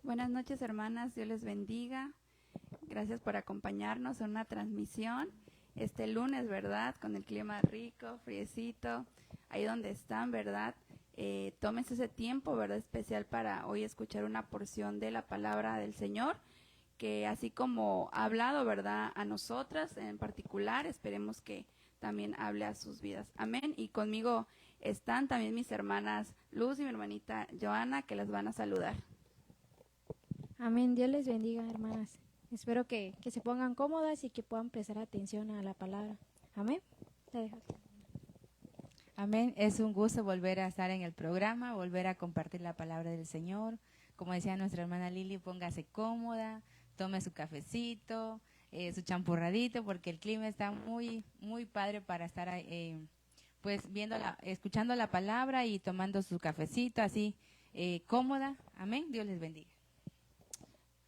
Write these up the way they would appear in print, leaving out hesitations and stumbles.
Buenas noches, hermanas, Dios les bendiga. Gracias por acompañarnos en una transmisión este lunes, ¿verdad? Con el clima rico, friecito, ahí donde están, ¿verdad? Tómense ese tiempo, ¿verdad? Especial para hoy escuchar una porción de la palabra del Señor, que así como ha hablado, ¿verdad? A nosotras en particular, esperemos que también hable a sus vidas. Amén. Y conmigo están también mis hermanas Luz y mi hermanita Joana, que las van a saludar. Amén. Dios les bendiga, hermanas. Espero que se pongan cómodas y que puedan prestar atención a la palabra. Amén. Te dejo. Amén. Es un gusto volver a estar en el programa, volver a compartir la palabra del Señor. Como decía nuestra hermana Lili, póngase cómoda, tome su cafecito, su champurradito, porque el clima está muy, muy padre para estar pues escuchando la palabra y tomando su cafecito así cómoda. Amén. Dios les bendiga.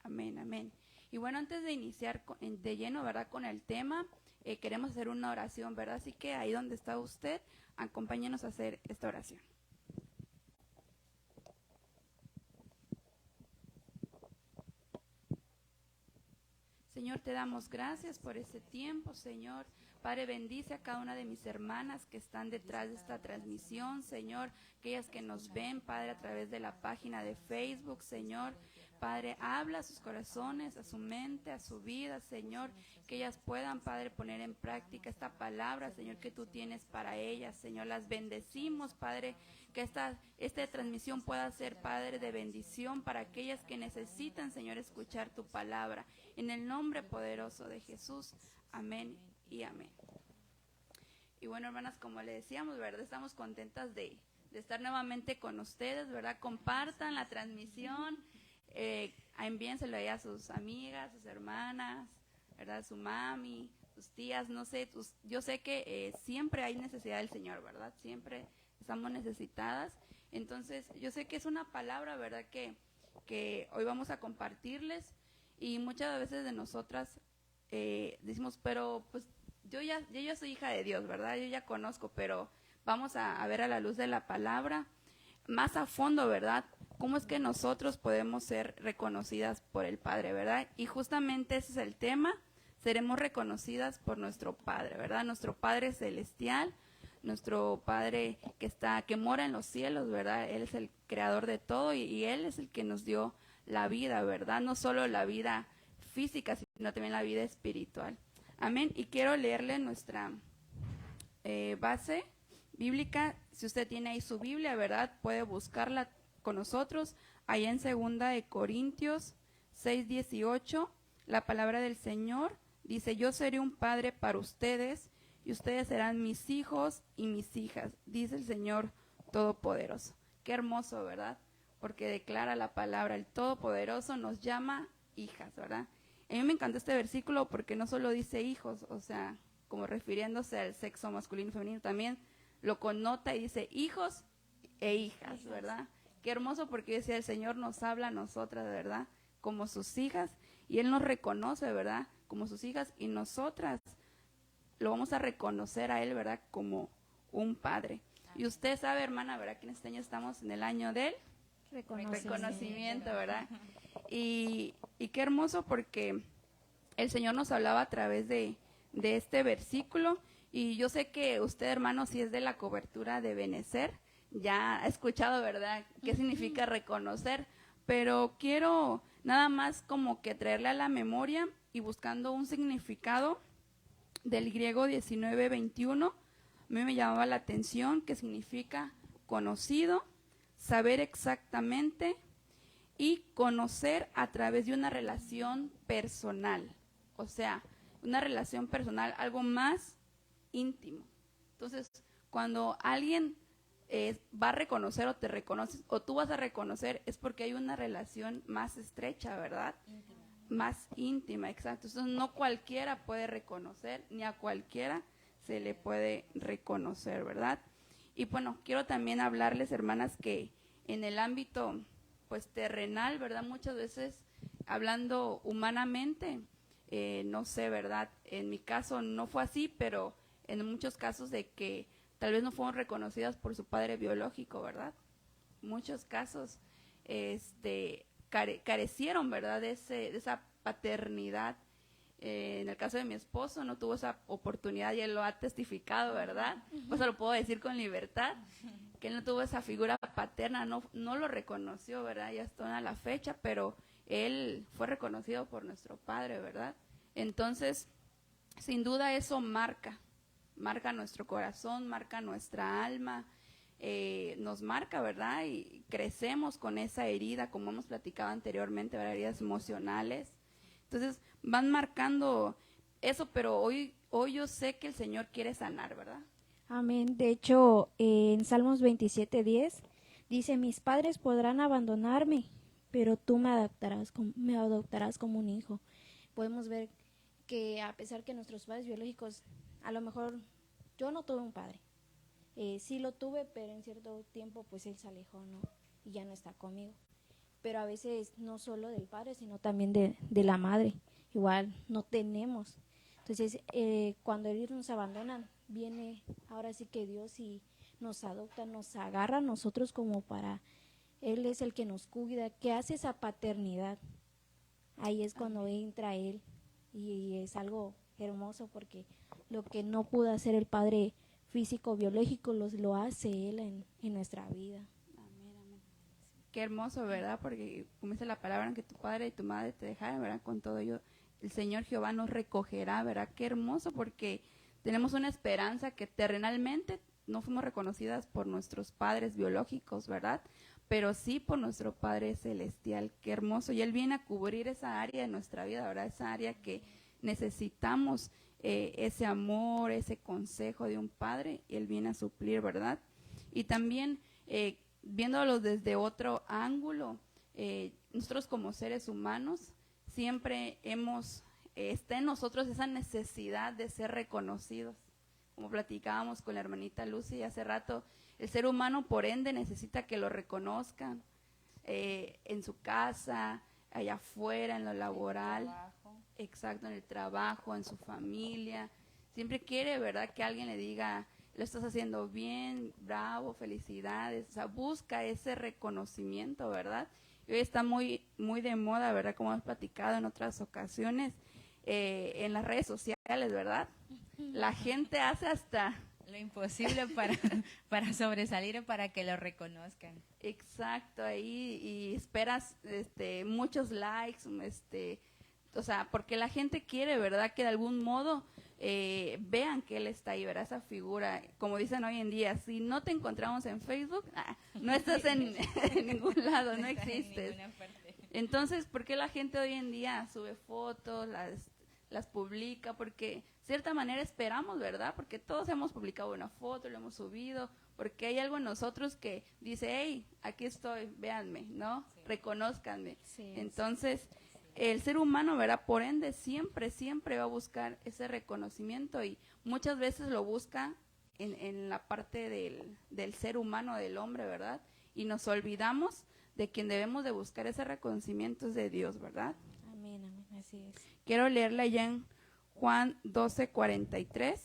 Amén, amén. Y bueno, antes de iniciar de lleno, ¿verdad? Con el tema, queremos hacer una oración, ¿verdad? Así que ahí donde está usted, acompáñenos a hacer esta oración. Señor, te damos gracias por este tiempo, Señor. Padre, bendice a cada una de mis hermanas que están detrás de esta transmisión, Señor. Aquellas que nos ven, Padre, a través de la página de Facebook, Señor. Padre, habla a sus corazones, a su mente, a su vida, Señor, que ellas puedan, Padre, poner en práctica esta palabra, Señor, que tú tienes para ellas, Señor. Las bendecimos, Padre, que esta transmisión pueda ser, Padre, de bendición para aquellas que necesitan, Señor, escuchar tu palabra. En el nombre poderoso de Jesús, amén y amén. Y bueno, hermanas, como le decíamos, ¿verdad? Estamos contentas de estar nuevamente con ustedes, ¿verdad? Compartan la transmisión. Envíenselo ahí a sus amigas, sus hermanas, ¿verdad? Su mami, sus tías, no sé, yo sé que siempre hay necesidad del Señor, ¿verdad? Siempre estamos necesitadas. Entonces, yo sé que es una palabra, ¿verdad? Que hoy vamos a compartirles, y muchas veces de nosotras decimos, pero pues yo ya soy hija de Dios, ¿verdad? Yo ya conozco, pero vamos a ver a la luz de la palabra más a fondo, ¿verdad? ¿Cómo es que nosotros podemos ser reconocidas por el Padre, verdad? Y justamente ese es el tema, seremos reconocidas por nuestro Padre, ¿verdad? Nuestro Padre celestial, nuestro Padre que mora en los cielos, ¿verdad? Él es el creador de todo y Él es el que nos dio la vida, ¿verdad? No solo la vida física, sino también la vida espiritual. Amén. Y quiero leerle nuestra base bíblica. Si usted tiene ahí su Biblia, ¿verdad? Puede buscarla con nosotros, allá en 2 Corintios 6:18, la palabra del Señor dice: yo seré un padre para ustedes y ustedes serán mis hijos y mis hijas, dice el Señor Todopoderoso. Qué hermoso, ¿verdad? Porque declara la palabra, el Todopoderoso nos llama hijas, ¿verdad? A mí me encanta este versículo porque no solo dice hijos, o sea, como refiriéndose al sexo masculino y femenino, también lo connota y dice hijos e hijas, ¿verdad? Qué hermoso, porque decía, el Señor nos habla a nosotras, ¿verdad? Como sus hijas, y Él nos reconoce, ¿verdad? Como sus hijas, y nosotras lo vamos a reconocer a Él, ¿verdad? Como un padre. Y usted sabe, hermana, ¿verdad? Que en este año estamos en el año del reconocimiento, ¿verdad? Y qué hermoso, porque el Señor nos hablaba a través de este versículo, y yo sé que usted, hermano, si es de la cobertura de Benecer, ya ha escuchado, ¿verdad?, qué significa reconocer, pero quiero nada más como que traerle a la memoria y buscando un significado del griego 19:21, a mí me llamaba la atención, que significa conocido, saber exactamente y conocer a través de una relación personal, o sea, una relación personal, algo más íntimo. Entonces, cuando alguien va a reconocer o te reconoces o tú vas a reconocer, es porque hay una relación más estrecha, ¿verdad? Íntima. Más íntima, exacto. Entonces no cualquiera puede reconocer, ni a cualquiera se le puede reconocer, ¿verdad? Y bueno, quiero también hablarles, hermanas, que en el ámbito pues terrenal, ¿verdad? Muchas veces, hablando humanamente, no sé, ¿verdad? En mi caso no fue así, pero en muchos casos de que tal vez no fueron reconocidas por su padre biológico, ¿verdad? Muchos casos, carecieron, ¿verdad? De esa paternidad. En el caso de mi esposo no tuvo esa oportunidad y él lo ha testificado, ¿verdad? Pues lo puedo decir con libertad, que él no tuvo esa figura paterna, no lo reconoció, ¿verdad? Ya está a la fecha, pero él fue reconocido por nuestro padre, ¿verdad? Entonces, sin duda eso marca nuestro corazón, marca nuestra alma, nos marca, ¿verdad? Y crecemos con esa herida, como hemos platicado anteriormente, ¿verdad? Heridas emocionales. Entonces, van marcando eso, pero hoy yo sé que el Señor quiere sanar, ¿verdad? Amén. De hecho, en Salmos 27:10 dice, mis padres podrán abandonarme, pero tú me adoptarás como un hijo. Podemos ver que a pesar que nuestros padres biológicos, a lo mejor yo no tuve un padre, sí lo tuve, pero en cierto tiempo pues él se alejó, ¿no? Y ya no está conmigo. Pero a veces no solo del padre, sino también de la madre. Igual no tenemos. Entonces, cuando ellos nos abandonan, viene ahora sí que Dios y nos adopta, nos agarra a nosotros como para, Él es el que nos cuida, que hace esa paternidad. Ahí es cuando entra Él y es algo hermoso porque lo que no pudo hacer el padre físico, biológico, lo hace Él en nuestra vida. Qué hermoso, ¿verdad? Porque como dice la palabra, que tu padre y tu madre te dejaran, ¿verdad? Con todo ello, el Señor Jehová nos recogerá, ¿verdad? Qué hermoso, porque tenemos una esperanza que terrenalmente no fuimos reconocidas por nuestros padres biológicos, ¿verdad? Pero sí por nuestro Padre Celestial. Qué hermoso. Y Él viene a cubrir esa área de nuestra vida, ¿verdad? Esa área que necesitamos, ese amor, ese consejo de un Padre, Él viene a suplir, ¿verdad? Y también, viéndolo desde otro ángulo, nosotros como seres humanos siempre está en nosotros esa necesidad de ser reconocidos. Como platicábamos con la hermanita Lucy hace rato, el ser humano por ende necesita que lo reconozcan en su casa, allá afuera, en lo laboral, exacto, en el trabajo, en su familia. Siempre quiere, ¿verdad?, que alguien le diga, lo estás haciendo bien, bravo, felicidades. O sea, busca ese reconocimiento, ¿verdad? Y hoy está muy, muy de moda, ¿verdad? Como hemos platicado en otras ocasiones, en las redes sociales, ¿verdad? La gente hace hasta lo imposible para sobresalir o para que lo reconozcan. Exacto, ahí y esperas muchos likes, o sea, porque la gente quiere, ¿verdad?, que de algún modo vean que él está ahí, ¿verdad? Esa figura, como dicen hoy en día, si no te encontramos en Facebook, no estás en ningún lado, no existes. Entonces, ¿por qué la gente hoy en día sube fotos, las publica? Porque de cierta manera esperamos, ¿verdad? Porque todos hemos publicado una foto, lo hemos subido, porque hay algo en nosotros que dice, hey, aquí estoy, véanme, ¿no? Sí. Reconózcanme. Sí, entonces, el ser humano, ¿verdad? Por ende, siempre va a buscar ese reconocimiento y muchas veces lo busca en la parte del ser humano, del hombre, ¿verdad? Y nos olvidamos de quien debemos de buscar ese reconocimiento es de Dios, ¿verdad? Amén, amén, así es. Quiero leerla ya en Juan 12:43,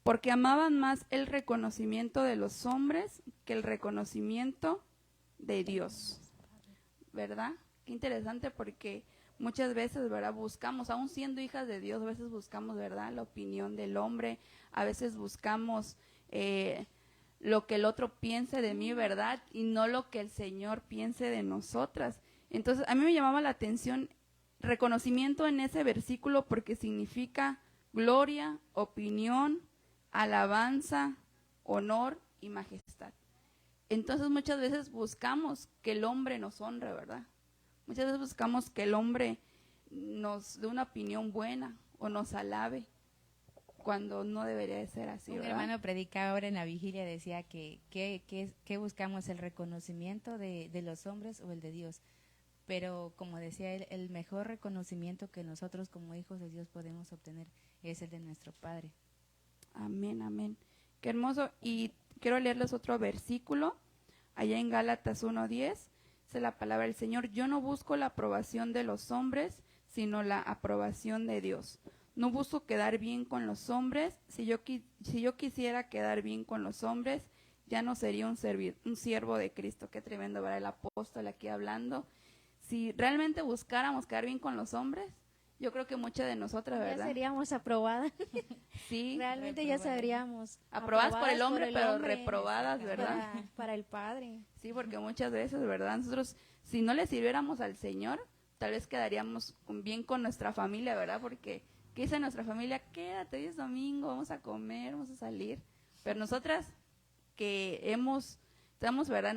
porque amaban más el reconocimiento de los hombres que el reconocimiento de Dios, ¿verdad? Qué interesante, porque muchas veces, ¿verdad?, buscamos, aún siendo hijas de Dios, a veces buscamos, ¿verdad?, la opinión del hombre, a veces buscamos lo que el otro piense de mí, ¿verdad?, y no lo que el Señor piense de nosotras. Entonces, a mí me llamaba la atención reconocimiento en ese versículo porque significa gloria, opinión, alabanza, honor y majestad. Entonces muchas veces buscamos que el hombre nos honre, ¿verdad? Muchas veces buscamos que el hombre nos dé una opinión buena o nos alabe, cuando no debería de ser así, ¿verdad? Un hermano predicaba ahora en la vigilia, decía que buscamos, el reconocimiento de los hombres o el de Dios. Pero como decía él, el mejor reconocimiento que nosotros como hijos de Dios podemos obtener es el de nuestro Padre. Amén, amén. Qué hermoso. Y quiero leerles otro versículo, allá en Gálatas 1:10, dice la palabra del Señor, yo no busco la aprobación de los hombres, sino la aprobación de Dios. No busco quedar bien con los hombres, si yo quisiera quedar bien con los hombres, ya no sería un siervo de Cristo. Qué tremendo, ¿verdad? El apóstol aquí hablando. si realmente buscáramos quedar bien con los hombres, yo creo que muchas de nosotras, Ya ¿verdad? seríamos aprobadas. Sí, Realmente ya seríamos aprobadas por el hombre, pero reprobadas, ¿verdad? Para el Padre. Sí, porque muchas veces, ¿verdad? Nosotros, si no le sirviéramos al Señor, tal vez quedaríamos bien con nuestra familia, ¿verdad? Porque, ¿qué dice nuestra familia? Quédate, hoy es domingo, vamos a comer, vamos a salir. Pero nosotras que estamos, ¿verdad?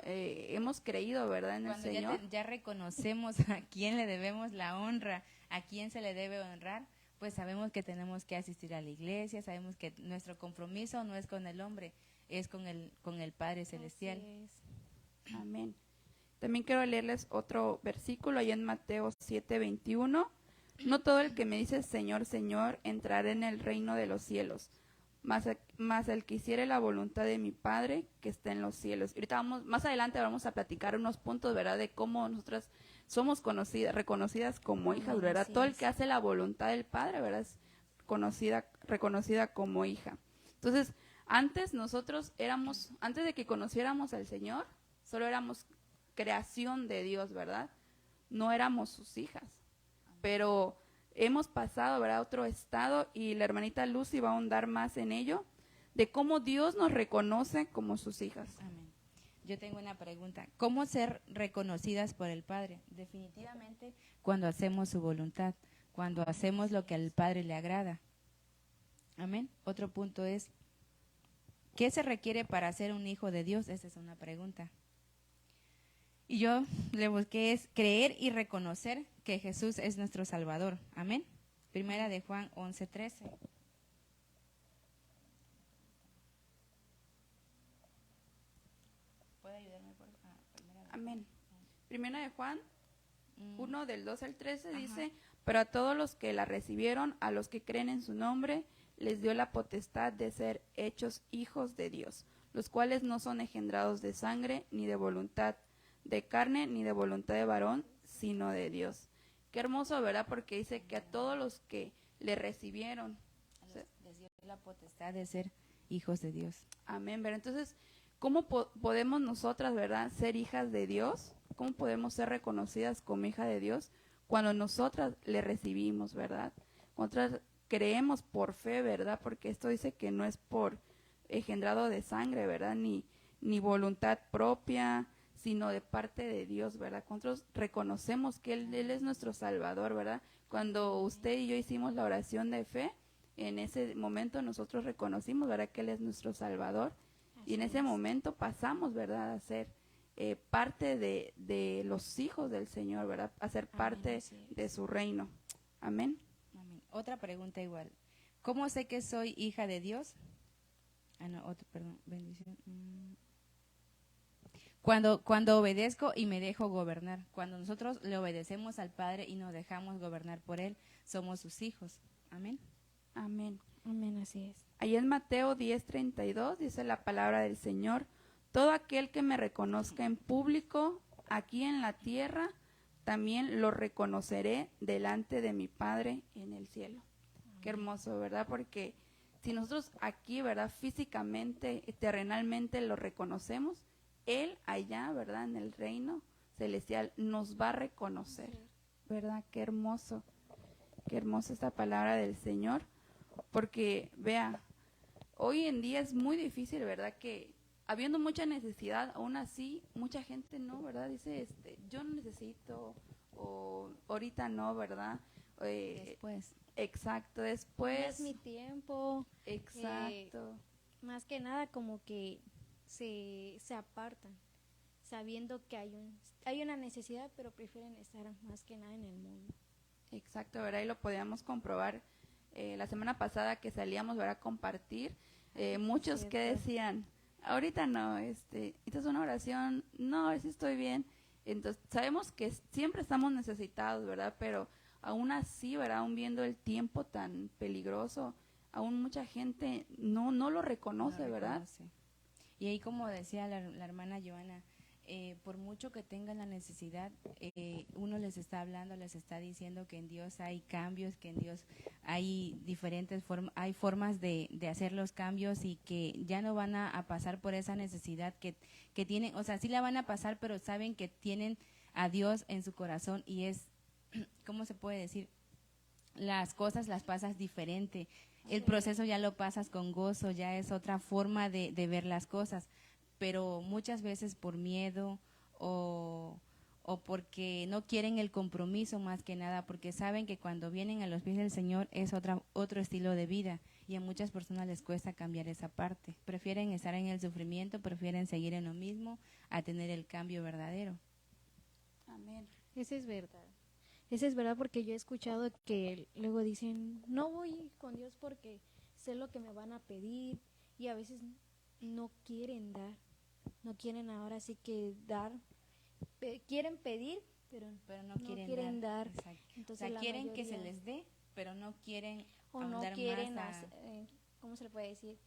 Hemos creído, ¿verdad? En Cuando el Señor. ya reconocemos a quién le debemos la honra, a quién se le debe honrar, pues sabemos que tenemos que asistir a la iglesia, sabemos que nuestro compromiso no es con el hombre, es con el Padre Celestial. Así es. Amén. También quiero leerles otro versículo ahí en Mateo 7:21. No todo el que me dice Señor, Señor, entrará en el reino de los cielos, mas el que hiciere la voluntad de mi Padre que está en los cielos. Ahorita más adelante vamos a platicar unos puntos, ¿verdad? De cómo nosotras somos reconocidas como hijas, ¿verdad? Así Todo el es. que hace la voluntad del Padre, ¿verdad? Es reconocida como hija. Entonces, antes de que conociéramos al Señor, solo éramos creación de Dios, ¿verdad? No éramos sus hijas. Pero hemos pasado, ¿verdad?, a otro estado, y la hermanita Lucy va a ahondar más en ello, de cómo Dios nos reconoce como sus hijas. Amén. Yo tengo una pregunta. ¿Cómo ser reconocidas por el Padre? Definitivamente cuando hacemos su voluntad, cuando hacemos lo que al Padre le agrada. Amén. Otro punto es, ¿qué se requiere para ser un hijo de Dios? Esa es una pregunta. Y yo le busqué es creer y reconocer que Jesús es nuestro Salvador. Amén. Primera de Juan 11:13. ¿Puede ayudarme por favor? Amén. Primera de Juan 1 del 2 al 13 Ajá. dice, pero a todos los que la recibieron, a los que creen en su nombre, les dio la potestad de ser hechos hijos de Dios, los cuales no son engendrados de sangre, ni de voluntad de carne, ni de voluntad de varón, sino de Dios. Qué hermoso, ¿verdad? Porque dice que a todos los que le recibieron, Les dio la potestad de ser hijos de Dios. amén, ¿verdad? Entonces, ¿cómo podemos nosotras, verdad, ser hijas de Dios? ¿Cómo podemos ser reconocidas como hija de Dios? Cuando nosotras le recibimos, ¿verdad? Nosotras creemos por fe, ¿verdad? Porque esto dice que no es por engendrado de sangre, ¿verdad? Ni voluntad propia, sino de parte de Dios, ¿verdad? Nosotros reconocemos que Él es nuestro Salvador, ¿verdad? Cuando usted y yo hicimos la oración de fe, en ese momento nosotros reconocimos, ¿verdad?, que Él es nuestro Salvador. Y en ese momento pasamos, ¿verdad?, a ser parte de los hijos del Señor, ¿verdad?, a ser parte de su reino. Amén. Amén. Otra pregunta igual. ¿Cómo sé que soy hija de Dios? Perdón, bendición. Cuando obedezco y me dejo gobernar. Cuando nosotros le obedecemos al Padre y nos dejamos gobernar por Él, somos sus hijos. Amén. Amén. Amén, así es. Ahí en Mateo 10:32 dice la palabra del Señor, todo aquel que me reconozca en público aquí en la tierra, también lo reconoceré delante de mi Padre en el cielo. Qué hermoso, ¿verdad? Porque si nosotros aquí, ¿verdad?, físicamente, terrenalmente lo reconocemos, Él allá, ¿verdad?, en el reino celestial nos va a reconocer, ¿verdad? Qué hermosa esta palabra del Señor, porque vea, hoy en día es muy difícil, ¿verdad?, que habiendo mucha necesidad, aún así, mucha gente no, ¿verdad?, dice, yo no necesito, o ahorita no, ¿verdad? Después. Exacto, No después. es mi tiempo. Exacto. Más que nada como que se apartan, sabiendo que hay una necesidad, pero prefieren estar más que nada en el mundo. Exacto, ¿verdad? Y lo podíamos comprobar la semana pasada que salíamos, ¿verdad?, a compartir. Muchos Cierto. que decían, ahorita no, esta es una oración, no, a ver si estoy bien. Entonces, sabemos que siempre estamos necesitados, ¿verdad? Pero aún así, ¿verdad?, aún viendo el tiempo tan peligroso, aún mucha gente no lo reconoce, No ¿verdad? reconoce. Y ahí, como decía la hermana Joana, por mucho que tengan la necesidad, uno les está hablando, les está diciendo que en Dios hay cambios, que en Dios hay diferentes hay formas de hacer los cambios, y que ya no van a pasar por esa necesidad que tienen, o sea, sí la van a pasar, pero saben que tienen a Dios en su corazón y es, ¿cómo se puede decir? Las cosas las pasas diferente. El proceso ya lo pasas con gozo, ya es otra forma de ver las cosas, pero muchas veces por miedo o porque no quieren el compromiso más que nada, porque saben que cuando vienen a los pies del Señor es otro estilo de vida y a muchas personas les cuesta cambiar esa parte. Prefieren estar en el sufrimiento, prefieren seguir en lo mismo a tener el cambio verdadero. Amén. Eso es verdad. Eso es verdad porque yo he escuchado que luego dicen, no voy con Dios porque sé lo que me van a pedir y a veces no quieren dar, no quieren ahora sí que dar, quieren pedir, pero no no quieren dar. Exacto. Entonces, o sea, quieren que mayoría, se les dé, pero no quieren o no ahondar quieren más ¿cómo se le puede decir?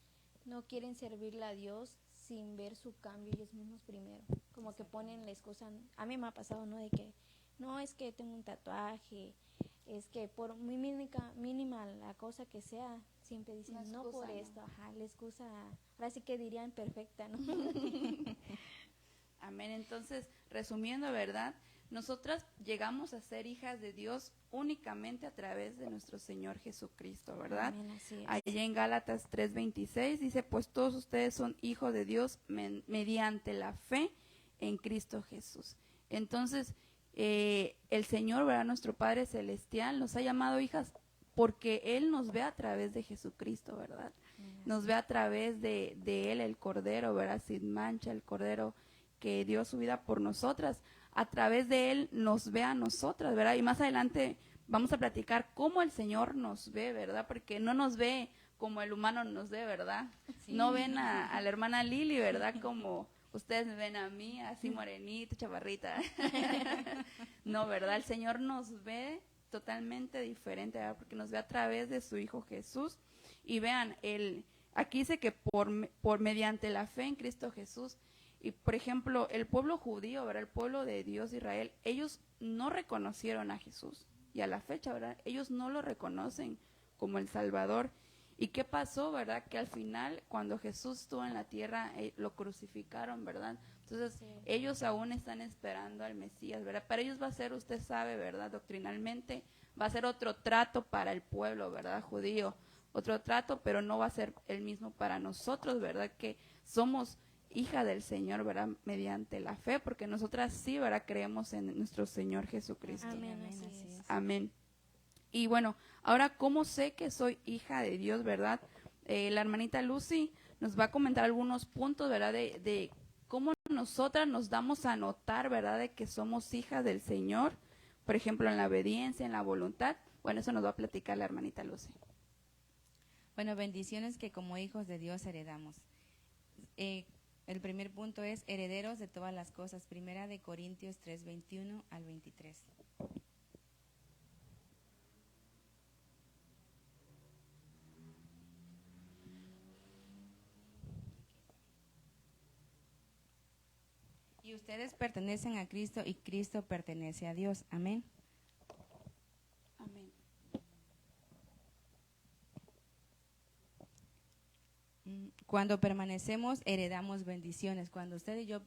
No quieren servirle a Dios sin ver su cambio ellos mismos primero. Como que ponen la excusa, a mí me ha pasado, ¿no? De que, no, es que tengo un tatuaje, es que por muy mínima la cosa que sea, siempre dicen, Una no excusa, por ¿no? esto, ajá, la excusa, ahora sí que dirían perfecta, ¿no? Amén. Entonces, resumiendo, ¿verdad? Nosotras llegamos a ser hijas de Dios únicamente a través de nuestro Señor Jesucristo, ¿verdad? Amén, así es. Allí en Gálatas 3:26 dice, pues todos ustedes son hijos de Dios mediante la fe en Cristo Jesús. Entonces, el Señor, ¿verdad? Nuestro Padre Celestial nos ha llamado hijas porque Él nos ve a través de Jesucristo, ¿verdad? Nos ve a través de Él, el Cordero, ¿verdad? Sin mancha, el Cordero que dio su vida por nosotras. A través de Él nos ve a nosotras, ¿verdad? Y más adelante vamos a platicar cómo el Señor nos ve, ¿verdad? Porque no nos ve como el humano nos ve, ¿verdad? Sí. No ven a la hermana Lili, ¿verdad? Como ustedes me ven a mí, así morenita, chavarrita. No, ¿verdad? El Señor nos ve totalmente diferente, ¿verdad? Porque nos ve a través de su Hijo Jesús. Y vean, aquí dice que por mediante la fe en Cristo Jesús. Y, por ejemplo, el pueblo judío, ¿verdad? El pueblo de Dios, Israel, ellos no reconocieron a Jesús. Y a la fecha, ¿verdad? Ellos no lo reconocen como el Salvador. ¿Y qué pasó, verdad? Que al final, cuando Jesús estuvo en la tierra, lo crucificaron, ¿verdad? Entonces, sí, ellos aún están esperando al Mesías, ¿verdad? Para ellos va a ser, usted sabe, ¿verdad? Doctrinalmente, va a ser otro trato para el pueblo, ¿verdad? Judío. Otro trato, pero no va a ser el mismo para nosotros, ¿verdad? Que somos hija del Señor, ¿verdad? Mediante la fe, porque nosotras sí, ¿verdad? Creemos en nuestro Señor Jesucristo. Amén, así es. Amén. Y bueno, ahora, ¿cómo sé que soy hija de Dios, verdad? La hermanita Lucy nos va a comentar algunos puntos, ¿verdad? De cómo nosotras nos damos a notar, ¿verdad? De que somos hijas del Señor, por ejemplo, en la obediencia, en la voluntad. Bueno, eso nos va a platicar la hermanita Lucy. Bueno, bendiciones que como hijos de Dios heredamos. El primer punto es herederos de todas las cosas. Primera de Corintios 3:21 al 23. Y ustedes pertenecen a Cristo y Cristo pertenece a Dios. Amén. Amén. Cuando permanecemos, heredamos bendiciones. Cuando usted y yo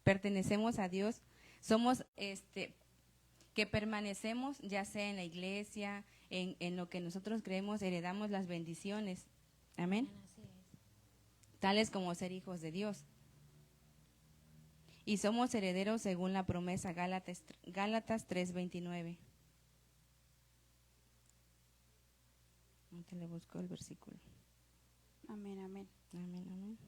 pertenecemos a Dios, somos que permanecemos, ya sea en la iglesia, en lo que nosotros creemos, heredamos las bendiciones. Amén. Tales como ser hijos de Dios. Y somos herederos según la promesa, Gálatas 3:29. Ahorita le busco el versículo. Amén, amén. Amén, amén.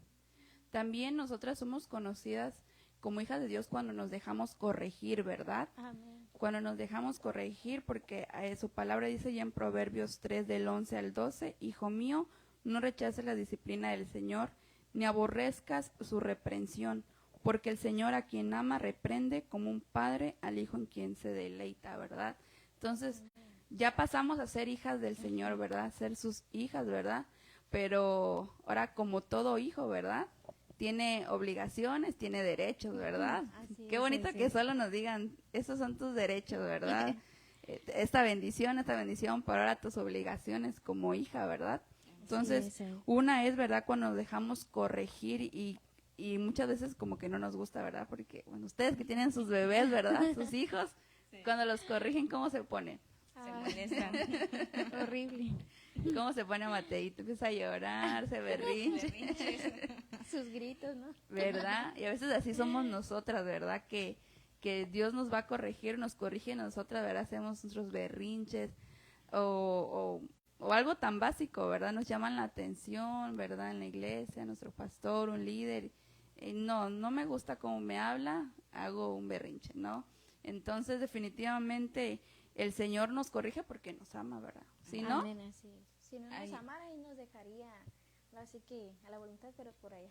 También nosotras somos conocidas como hijas de Dios cuando nos dejamos corregir, ¿verdad? Amén. Cuando nos dejamos corregir, porque su palabra dice ya en Proverbios 3 del 11 al 12, hijo mío, no rechaces la disciplina del Señor, ni aborrezcas su reprensión, porque el Señor a quien ama reprende como un padre al hijo en quien se deleita, ¿verdad? Entonces, ya pasamos a ser hijas del Señor, ¿verdad? Ser sus hijas, ¿verdad? Pero ahora como todo hijo, ¿verdad? Tiene obligaciones, tiene derechos, ¿verdad? Qué bonito que solo nos digan, esos son tus derechos, ¿verdad? Esta bendición, pero ahora tus obligaciones como hija, ¿verdad? Entonces, una es, ¿verdad? Cuando nos dejamos corregir y y muchas veces como que no nos gusta, ¿verdad? Porque, bueno, ustedes que tienen sus bebés, ¿verdad? Sus hijos, cuando los corrigen, ¿cómo se ponen? Se molestan. Horrible. ¿Cómo se pone Mateito? Empieza a llorar, se berrinche, Sus gritos, ¿no? ¿verdad? Y a veces así somos nosotras, ¿verdad? Que Dios nos va a corregir, nos corrige a nosotras, ¿verdad? Hacemos nuestros berrinches o algo tan básico, ¿verdad? Nos llaman la atención, ¿verdad? En la iglesia, nuestro pastor, un líder. No me gusta cómo me habla, hago un berrinche, ¿no? Entonces, definitivamente, el Señor nos corrige porque nos ama, ¿verdad? ¿Sí, no? Amén, así es. Si no nos Ay. amara, Él nos dejaría, así que a la voluntad, pero por allá.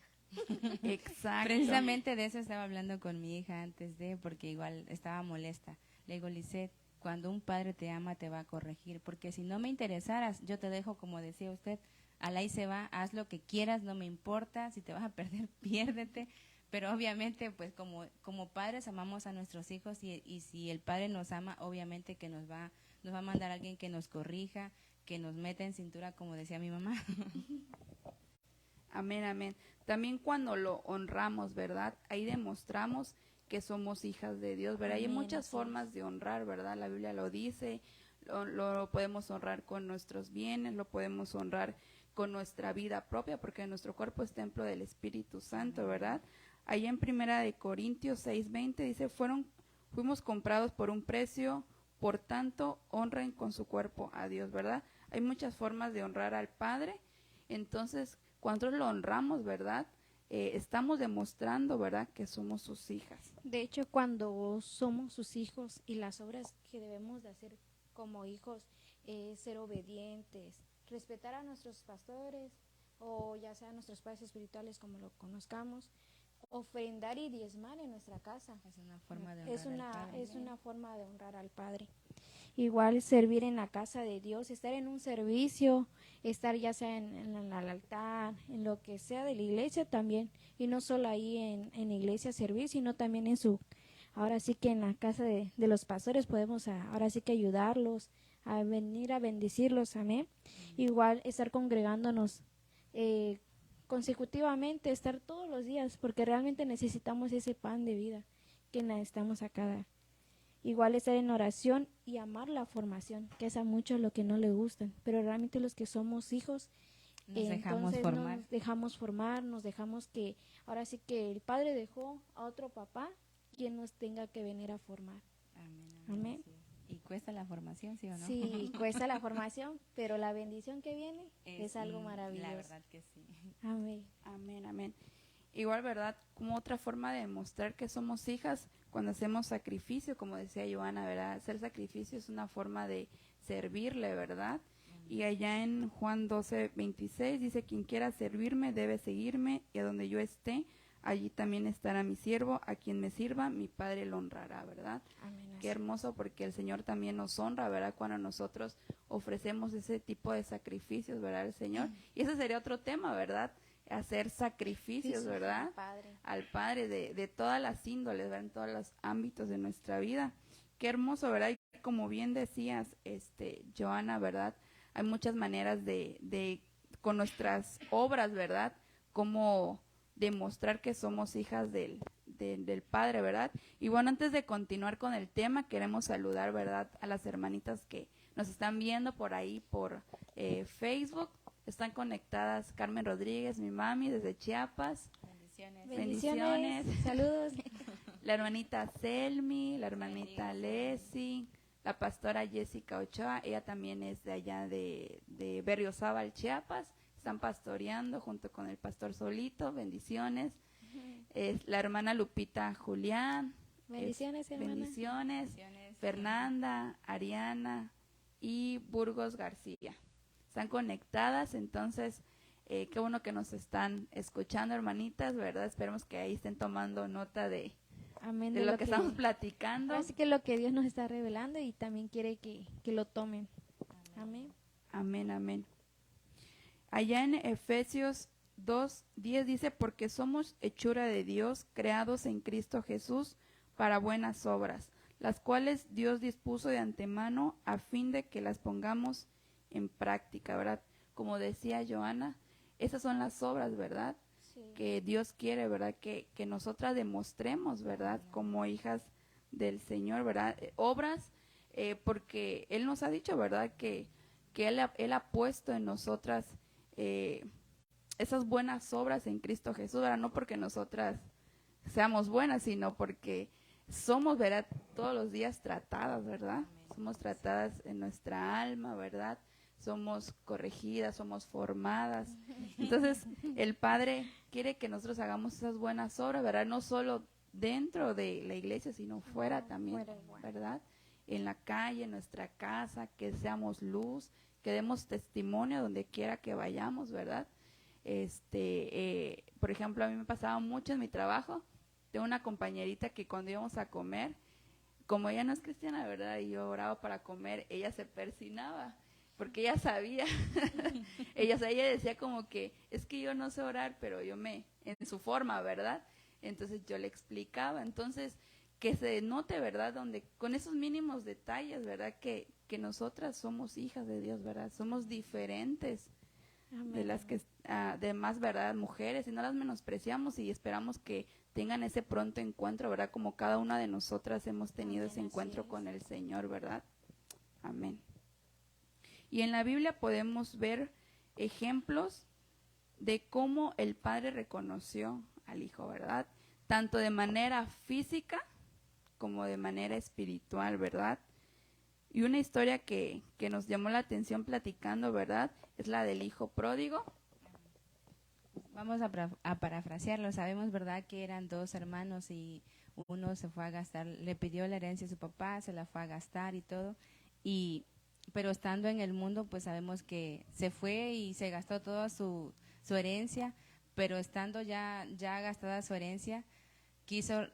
Exacto. Precisamente de eso estaba hablando con mi hija antes porque igual estaba molesta. Le digo, Lisette, cuando un padre te ama, te va a corregir, porque si no me interesaras, yo te dejo, como decía usted, al ahí se va, haz lo que quieras, no me importa, si te vas a perder, piérdete, pero obviamente, pues como padres amamos a nuestros hijos y si el padre nos ama, obviamente que nos va a mandar alguien que nos corrija, que nos meta en cintura, como decía mi mamá. Amén, amén. También cuando lo honramos, ¿verdad? Ahí demostramos que somos hijas de Dios, ¿verdad? Hay Amén, muchas así formas de honrar, ¿verdad? La Biblia lo dice, lo podemos honrar con nuestros bienes, lo podemos honrar con nuestra vida propia, porque nuestro cuerpo es templo del Espíritu Santo, ¿verdad? Ahí en Primera de Corintios 6:20 dice, fuimos comprados por un precio, por tanto, honren con su cuerpo a Dios, ¿verdad? Hay muchas formas de honrar al Padre, entonces, cuando lo honramos, ¿verdad? Estamos demostrando, ¿verdad?, que somos sus hijas. De hecho, cuando somos sus hijos y las obras que debemos de hacer como hijos es ser obedientes, respetar a nuestros pastores o ya sea nuestros padres espirituales como lo conozcamos, ofrendar y diezmar en nuestra casa. Es una forma de honrar al Padre. Es una forma de honrar al Padre. Igual servir en la casa de Dios, estar en un servicio, estar ya sea en el altar, en lo que sea de la iglesia también, y no solo ahí en la iglesia servir, sino también ahora sí que en la casa de los pastores podemos ahora sí que ayudarlos, a venir a bendecirlos, amén. Igual estar congregándonos consecutivamente, estar todos los días, porque realmente necesitamos ese pan de vida que necesitamos a cada. Igual estar en oración y amar la formación, que es a muchos lo que no le gustan, pero realmente los que somos hijos, Nos dejamos formar. nos dejamos formar, nos dejamos que, ahora sí que el Padre dejó a otro papá, quien nos tenga que venir a formar. Amén. Amén. Sí. ¿Y cuesta la formación, sí o no? Sí, cuesta la formación, pero la bendición que viene es algo maravilloso. La verdad que sí. Amén. Amén, amén. Igual, ¿verdad? Como otra forma de demostrar que somos hijas, cuando hacemos sacrificio, como decía Joana, ¿verdad? Hacer sacrificio es una forma de servirle, ¿verdad? Y allá en Juan 12:26 dice, quien quiera servirme debe seguirme, y a donde yo esté, allí también estará mi siervo, a quien me sirva, mi Padre lo honrará, ¿verdad? Amén. Qué hermoso, porque el Señor también nos honra, ¿verdad? Cuando nosotros ofrecemos ese tipo de sacrificios, ¿verdad? El Señor. Y ese sería otro tema, ¿verdad? Hacer sacrificios, ¿verdad? Al Padre de todas las índoles, ¿verdad? En todos los ámbitos de nuestra vida. Qué hermoso, ¿verdad? Y como bien decías, Joana, ¿verdad? Hay muchas maneras con nuestras obras, ¿verdad? Como demostrar que somos hijas del Padre, ¿verdad? Y bueno, antes de continuar con el tema, queremos saludar, ¿verdad?, a las hermanitas que nos están viendo por ahí, por Facebook. Están conectadas Carmen Rodríguez, mi mami, desde Chiapas. Bendiciones. Saludos. La hermanita Selmi, la hermanita Leslie, la pastora Jessica Ochoa, ella también es de allá de Berriozábal, Chiapas. Están pastoreando junto con el pastor Solito. Bendiciones. La hermana Lupita Julián. Bendiciones, hermana. Bendiciones. Fernanda, Ariana y Burgos García. Están conectadas, entonces qué bueno que nos están escuchando, hermanitas, ¿verdad? Esperemos que ahí estén tomando nota de lo que estamos platicando. Así que lo que Dios nos está revelando y también quiere que lo tomen. Amén. Amén, amén. Allá en Efesios 2:10 dice, porque somos hechura de Dios, creados en Cristo Jesús para buenas obras, las cuales Dios dispuso de antemano a fin de que las pongamos en práctica, ¿verdad? Como decía Joana, esas son las obras, ¿verdad? que Dios quiere, ¿verdad? Que nosotras demostremos, ¿verdad? Como hijas del Señor, ¿verdad? Obras, porque Él nos ha dicho, ¿verdad? Que Él ha puesto en nosotras esas buenas obras en Cristo Jesús, ¿verdad? No porque nosotras seamos buenas, sino porque somos, ¿verdad? Todos los días tratadas, ¿verdad? Somos tratadas en nuestra alma, ¿verdad? Somos corregidas, somos formadas. Entonces, el Padre quiere que nosotros hagamos esas buenas obras, ¿verdad? No solo dentro de la iglesia, sino fuera también, ¿verdad? En la calle, en nuestra casa, que seamos luz, que demos testimonio donde quiera que vayamos, ¿verdad? Por ejemplo, a mí me pasaba mucho en mi trabajo. Tengo una compañerita que cuando íbamos a comer, como ella no es cristiana, ¿verdad? Y yo oraba para comer, ella se persinaba, porque ella sabía, ella decía como que, es que yo no sé orar, pero en su forma, ¿verdad? Entonces yo le explicaba, entonces, que se note, ¿verdad? Donde, con esos mínimos detalles, ¿verdad? Que nosotras somos hijas de Dios, ¿verdad? Somos diferentes de las que, demás, ¿verdad? Mujeres, y no las menospreciamos y esperamos que tengan ese pronto encuentro, ¿verdad? Como cada una de nosotras hemos tenido ese encuentro con el Señor, ¿verdad? Amén. Y en la Biblia podemos ver ejemplos de cómo el Padre reconoció al Hijo, ¿verdad? Tanto de manera física como de manera espiritual, ¿verdad? Y una historia que nos llamó la atención platicando, ¿verdad? Es la del hijo pródigo. Vamos a parafrasearlo. Sabemos, ¿verdad?, que eran dos hermanos y uno se fue a gastar, le pidió la herencia a su papá, se la fue a gastar y todo. Pero estando en el mundo, pues sabemos que se fue y se gastó toda su herencia, pero estando ya gastada su herencia,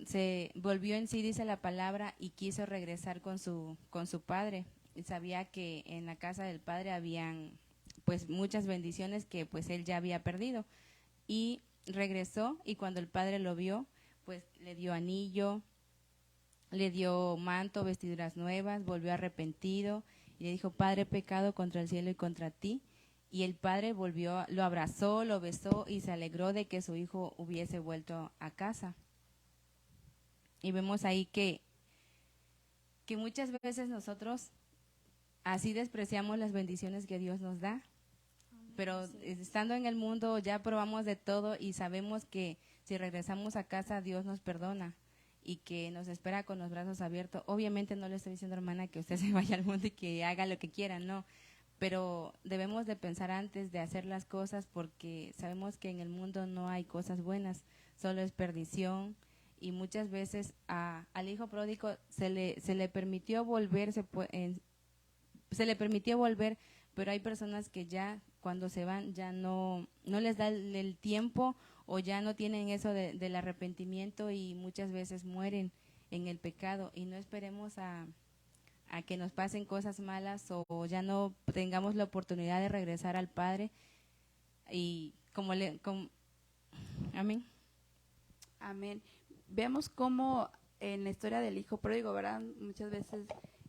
se volvió en sí, dice la palabra, y quiso regresar con su padre. Y sabía que en la casa del padre habían pues muchas bendiciones que pues él ya había perdido. Y regresó, y cuando el padre lo vio, pues le dio anillo, le dio manto, vestiduras nuevas, volvió arrepentido y le dijo: Padre, he pecado contra el cielo y contra ti. Y el padre volvió, lo abrazó, lo besó y se alegró de que su hijo hubiese vuelto a casa. Y vemos ahí que muchas veces nosotros así despreciamos las bendiciones que Dios nos da, pero estando en el mundo ya probamos de todo y sabemos que si regresamos a casa Dios nos perdona y que nos espera con los brazos abiertos. Obviamente no le estoy diciendo, hermana, que usted se vaya al mundo y que haga lo que quiera, no, pero debemos de pensar antes de hacer las cosas, porque sabemos que en el mundo no hay cosas buenas, solo es perdición. Y muchas veces al hijo pródigo se le permitió volver, se le permitió volver, pero hay personas que ya cuando se van ya no les da el tiempo, o ya no tienen eso del arrepentimiento, y muchas veces mueren en el pecado. Y no esperemos a que nos pasen cosas malas o ya no tengamos la oportunidad de regresar al Padre. Y amén. Amén. Vemos cómo en la historia del hijo pródigo, ¿verdad? Muchas veces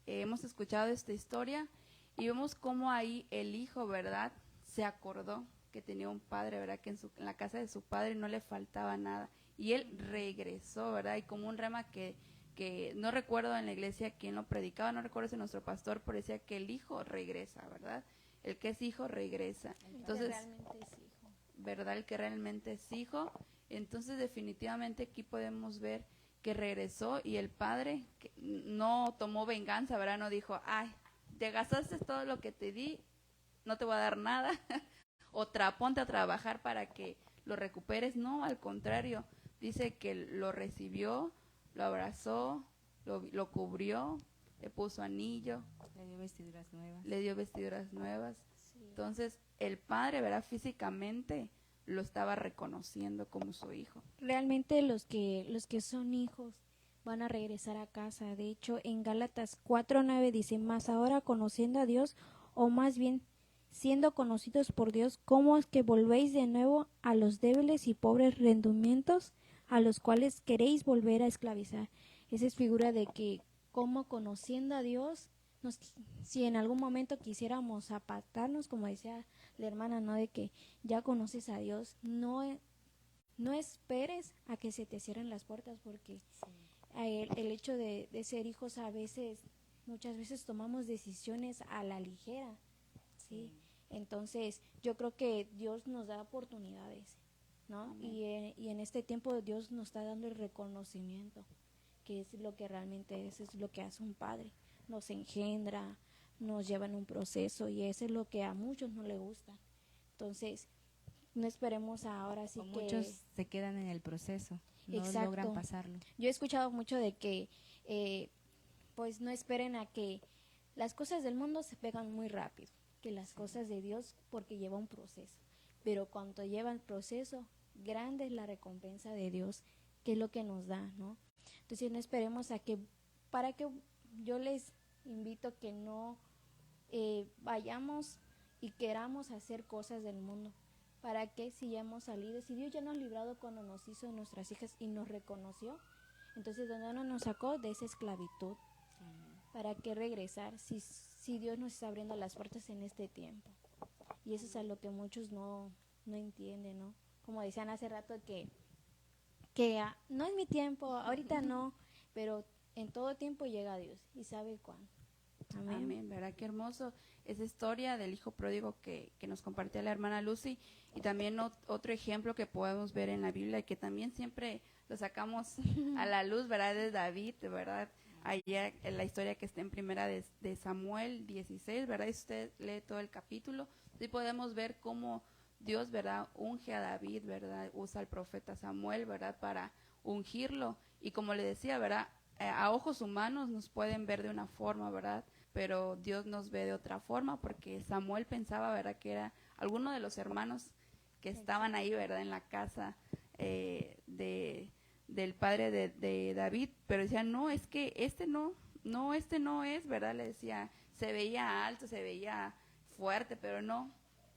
hemos escuchado esta historia y vemos cómo ahí el hijo, ¿verdad?, se acordó que tenía un padre, ¿verdad?, que en la casa de su padre no le faltaba nada. Y él regresó, ¿verdad? Y como un rema que no recuerdo en la iglesia quién lo predicaba, no recuerdo si nuestro pastor, pero decía que el hijo regresa, ¿verdad? El que es hijo regresa. Entonces, ¿verdad? El que realmente es hijo. Entonces, definitivamente aquí podemos ver que regresó, y el padre que no tomó venganza, ¿verdad? No dijo: ay, te gastaste todo lo que te di, no te voy a dar nada, o ponte a trabajar para que lo recuperes. No, al contrario, dice que lo recibió, lo abrazó, lo cubrió, le puso anillo, le dio vestiduras nuevas. Sí. Entonces, el padre, ¿verdad?, físicamente lo estaba reconociendo como su hijo. Realmente los que son hijos van a regresar a casa. De hecho, en Gálatas 4:9 dice: mas ahora, conociendo a Dios, o más bien siendo conocidos por Dios, ¿cómo es que volvéis de nuevo a los débiles y pobres rendimientos a los cuales queréis volver a esclavizar? Esa es figura de que, como conociendo a Dios, si en algún momento quisiéramos apartarnos, como decía la hermana, ¿no?, de que ya conoces a Dios, no no esperes a que se te cierren las puertas, porque el hecho de ser hijos muchas veces tomamos decisiones a la ligera, ¿sí? Entonces, yo creo que Dios nos da oportunidades, ¿no? Y en este tiempo Dios nos está dando el reconocimiento, que es lo que realmente es lo que hace un padre. Nos engendra, nos lleva en un proceso, y eso es lo que a muchos no les gusta. Entonces, no esperemos ahora sí que... Muchos se quedan en el proceso, no Exacto. logran pasarlo. Yo he escuchado mucho de que pues no esperen a que las cosas del mundo se pegan muy rápido, que las cosas de Dios, porque lleva un proceso. Pero cuando lleva el proceso, grande es la recompensa de Dios, que es lo que nos da, ¿no? Entonces no esperemos para que yo les invito que no vayamos y queramos hacer cosas del mundo. ¿Para qué? Si ya hemos salido, si Dios ya nos ha librado cuando nos hizo nuestras hijas y nos reconoció, entonces ¿de dónde nos sacó? De esa esclavitud. ¿Para qué regresar si Dios nos está abriendo las puertas en este tiempo? Y eso es a lo que muchos no entienden, ¿no? Como decían hace rato que no es mi tiempo, ahorita no, pero en todo tiempo llega Dios y sabe cuándo. Amén. Amén, ¿verdad? Qué hermoso esa historia del hijo pródigo que nos compartía la hermana Lucy, y también otro ejemplo que podemos ver en la Biblia y que también siempre lo sacamos a la luz, ¿verdad? De David, ¿verdad? Allá en la historia que está en primera de Samuel 16, ¿verdad? Y si usted lee todo el capítulo, sí podemos ver cómo Dios, ¿verdad? Unge a David, ¿verdad? Usa al profeta Samuel, ¿verdad? Para ungirlo, y como le decía, ¿verdad? A ojos humanos nos pueden ver de una forma, ¿verdad? Pero Dios nos ve de otra forma, porque Samuel pensaba, ¿verdad?, que era alguno de los hermanos que estaban ahí, ¿verdad?, en la casa del padre de David, pero decía, no, es que este no es, ¿verdad? Le decía, se veía alto, se veía fuerte, pero no,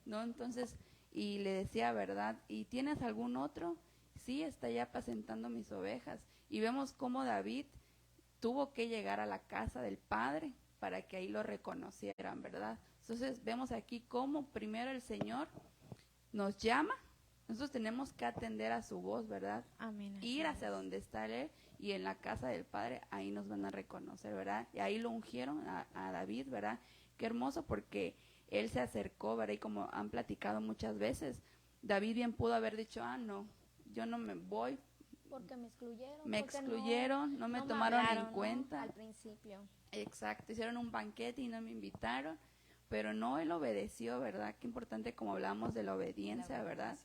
entonces, y le decía, ¿verdad? ¿Y tienes algún otro? Sí, está ya apacentando mis ovejas. Y vemos cómo David tuvo que llegar a la casa del padre para que ahí lo reconocieran, ¿verdad? Entonces vemos aquí cómo primero el Señor nos llama, nosotros tenemos que atender a su voz, ¿verdad? Amén. Ir hacia donde está Él, y en la casa del Padre, ahí nos van a reconocer, ¿verdad? Y ahí lo ungieron a David, ¿verdad? Qué hermoso, porque Él se acercó, ¿verdad? Y como han platicado muchas veces, David bien pudo haber dicho, no, yo no me voy. Porque me excluyeron. Me excluyeron, no me tomaron en cuenta. ¿No? Al principio. Exacto, hicieron un banquete y no me invitaron, pero no, él obedeció, ¿verdad? Qué importante, como hablamos de la obediencia, ¿verdad?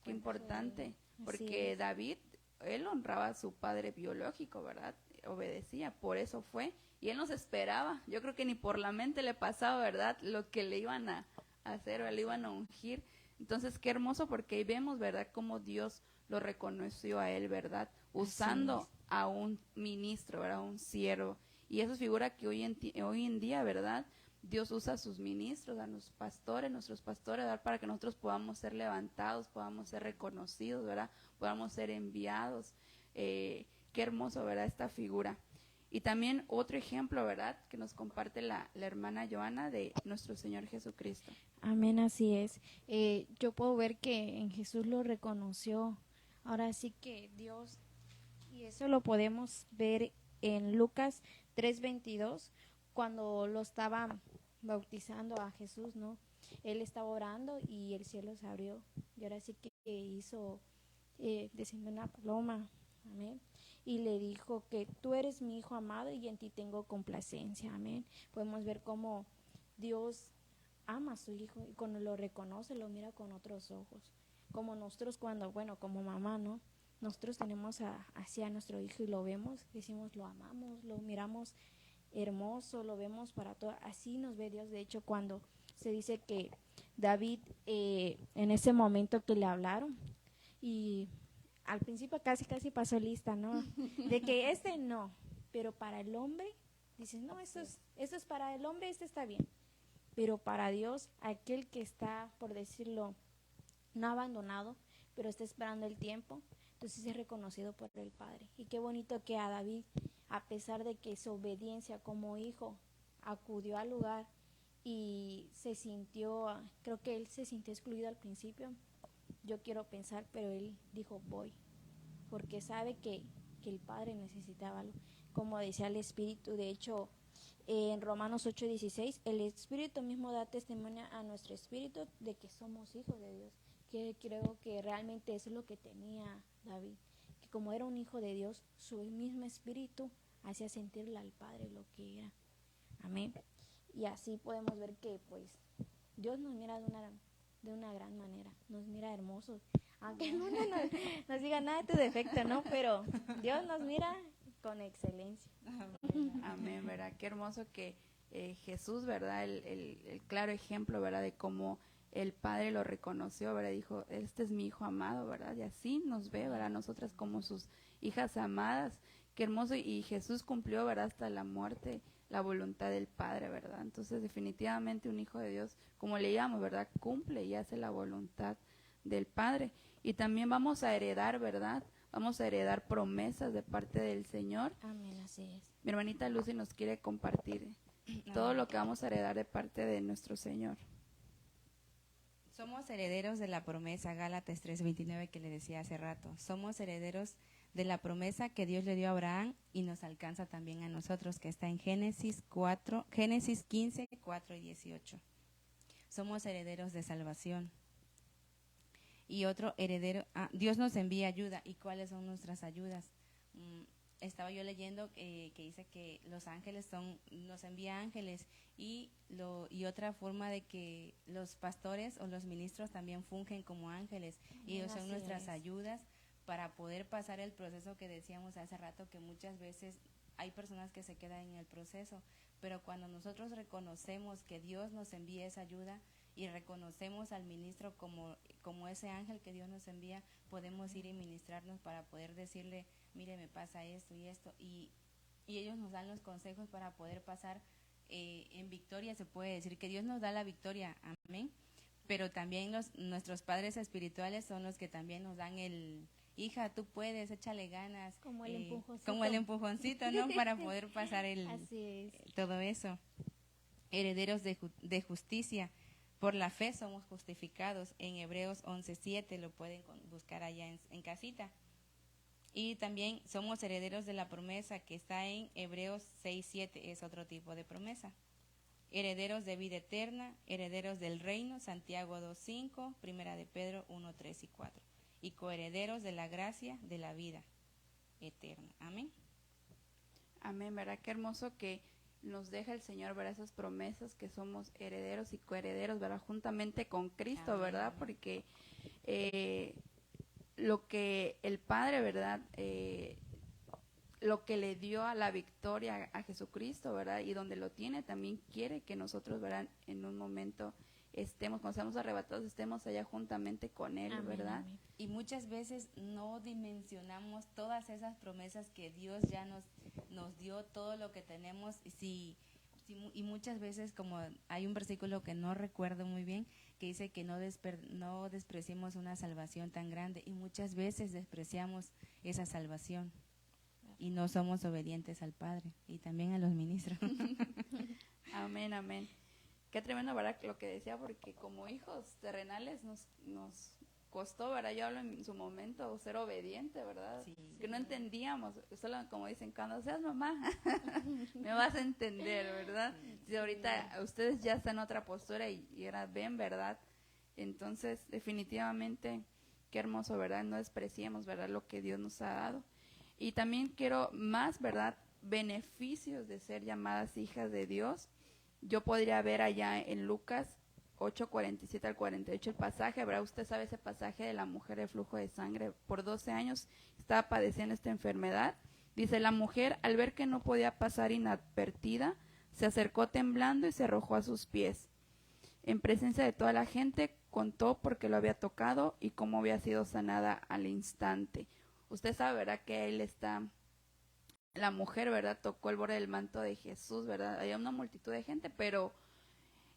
Qué importante, porque David, él honraba a su padre biológico, ¿verdad? Obedecía, por eso fue, y él nos esperaba, yo creo que ni por la mente le pasaba, ¿verdad?, lo que le iban a hacer o le iban a ungir. Entonces, qué hermoso, porque ahí vemos, ¿verdad?, cómo Dios lo reconoció a él, ¿verdad?, usando a un ministro, ¿verdad?, un siervo. Y eso figura que hoy en día, ¿verdad?, Dios usa a sus ministros, a nuestros pastores, ¿verdad?, para que nosotros podamos ser levantados, podamos ser reconocidos, ¿verdad?, podamos ser enviados. Qué hermoso, ¿verdad?, esta figura. Y también otro ejemplo, ¿verdad?, que nos comparte la hermana Joana, de nuestro Señor Jesucristo. Amén, así es. Yo puedo ver que en Jesús lo reconoció. Ahora sí que Dios, y eso lo podemos ver en Lucas 3:22, cuando lo estaba bautizando a Jesús, ¿no? Él estaba orando y el cielo se abrió. Y ahora sí que hizo, descendió una paloma, amén, y le dijo que tú eres mi hijo amado y en ti tengo complacencia, amén. Podemos ver cómo Dios ama a su hijo, y cuando lo reconoce lo mira con otros ojos, como nosotros cuando, como mamá, ¿no? Nosotros tenemos hacia nuestro hijo y lo vemos, decimos lo amamos, lo miramos hermoso, lo vemos para todo, así nos ve Dios. De hecho, cuando se dice que David, en ese momento que le hablaron, y al principio casi pasó lista, ¿no? De que no, pero para el hombre, dices, no, eso es para el hombre, está bien. Pero para Dios, aquel que está, por decirlo, no abandonado, pero está esperando el tiempo, entonces es reconocido por el Padre. Y qué bonito que a David, a pesar de que su obediencia como hijo, acudió al lugar y se sintió, creo que él se sintió excluido al principio, yo quiero pensar, pero él dijo, voy, porque sabe que el Padre necesitaba algo. Como decía el Espíritu, de hecho, en Romanos 8:16, el Espíritu mismo da testimonio a nuestro espíritu de que somos hijos de Dios, que creo que realmente eso es lo que tenía David, que como era un hijo de Dios, su mismo espíritu hacía sentirle al Padre lo que era. Amén. Y así podemos ver que pues Dios nos mira de una gran manera, nos mira hermosos, aunque el mundo nos diga nada de tu defecto, ¿no? Pero Dios nos mira con excelencia. Amén, ¿verdad? Qué hermoso que Jesús, ¿verdad? El claro ejemplo, ¿verdad? De cómo el Padre lo reconoció, ¿verdad? Dijo, este es mi hijo amado, ¿verdad? Y así nos ve, ¿verdad? Nosotras como sus hijas amadas. Qué hermoso. Y Jesús cumplió, ¿verdad? Hasta la muerte, la voluntad del Padre, ¿verdad? Entonces, definitivamente un hijo de Dios, como le llamamos, ¿verdad? Cumple y hace la voluntad del Padre. Y también vamos a heredar, ¿verdad? Vamos a heredar promesas de parte del Señor. Amén, así es. Mi hermanita Lucy nos quiere compartir todo lo que vamos a heredar de parte de nuestro Señor. Somos herederos de la promesa, Gálatas 3:29, que le decía hace rato. Somos herederos de la promesa que Dios le dio a Abraham y nos alcanza también a nosotros, que está en Génesis 15, 4 y 18. Somos herederos de salvación. Y otro heredero, Dios nos envía ayuda. ¿Y cuáles son nuestras ayudas? Estaba yo leyendo que dice que los ángeles nos envía ángeles y otra forma de que los pastores o los ministros también fungen como ángeles y ellos son nuestras ayudas para poder pasar el proceso que decíamos hace rato, que muchas veces hay personas que se quedan en el proceso, pero cuando nosotros reconocemos que Dios nos envía esa ayuda y reconocemos al ministro como ese ángel que Dios nos envía, podemos ir y ministrarnos para poder decirle, mire, me pasa esto y esto, y ellos nos dan los consejos para poder pasar en victoria. Se puede decir que Dios nos da la victoria, amén, pero también nuestros padres espirituales son los que también nos dan hija, tú puedes, échale ganas, como el empujoncito. Como el empujoncito, ¿no? Para poder pasar Así es. todo eso. Herederos de justicia. Por la fe somos justificados. En Hebreos 11:7 lo pueden buscar allá en casita. Y también somos herederos de la promesa que está en Hebreos 6:7, es otro tipo de promesa. Herederos de vida eterna, herederos del reino, Santiago 2:5, Primera de Pedro 1:3 y 4. Y coherederos de la gracia de la vida eterna. Amén. Amén, ¿verdad? Qué hermoso que nos deja el Señor, ¿verdad? Esas promesas que somos herederos y coherederos, ¿verdad? Juntamente con Cristo, amén, ¿verdad? Porque lo que el Padre, ¿verdad? Lo que le dio a la victoria a Jesucristo, ¿verdad? Y donde lo tiene, también quiere que nosotros, ¿verdad? En un momento cuando seamos arrebatados, estemos allá juntamente con Él, amén, ¿verdad? Amén. Y muchas veces no dimensionamos todas esas promesas que Dios ya nos dio, todo lo que tenemos, y muchas veces, como hay un versículo que no recuerdo muy bien, que dice que no despreciemos una salvación tan grande, y muchas veces despreciamos esa salvación y no somos obedientes al Padre y también a los ministros. Amén, amén. Qué tremendo, ¿verdad? Lo que decía, porque como hijos terrenales nos costó, ¿verdad? Yo hablo en su momento ser obediente, ¿verdad? Sí, que no entendíamos, solo como dicen, cuando seas mamá, me vas a entender, ¿verdad? Si ahorita ustedes ya están en otra postura y ahora ven, ¿verdad? Entonces, definitivamente, qué hermoso, ¿verdad? No despreciemos, ¿verdad? Lo que Dios nos ha dado. Y también quiero más, ¿verdad? Beneficios de ser llamadas hijas de Dios. Yo podría ver allá en Lucas 8:47 al 48 el pasaje, ¿verdad? Usted sabe ese pasaje de la mujer de flujo de sangre. Por 12 años estaba padeciendo esta enfermedad. Dice, la mujer, al ver que no podía pasar inadvertida, se acercó temblando y se arrojó a sus pies. En presencia de toda la gente, contó por qué lo había tocado y cómo había sido sanada al instante. Usted sabe, ¿verdad? Que él está... La mujer, ¿verdad? Tocó el borde del manto de Jesús, ¿verdad? Había una multitud de gente, pero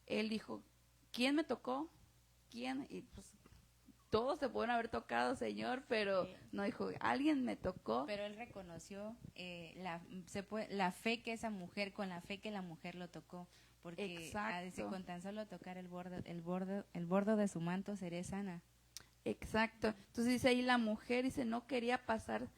él dijo, ¿quién me tocó? ¿Quién? Y pues todos se pueden haber tocado, Señor, pero sí. No dijo, alguien me tocó. Pero él reconoció la fe que esa mujer, con la fe que la mujer lo tocó, porque con tan solo tocar el borde de su manto seré sana. Exacto. Entonces dice ahí la mujer, dice, no quería pasar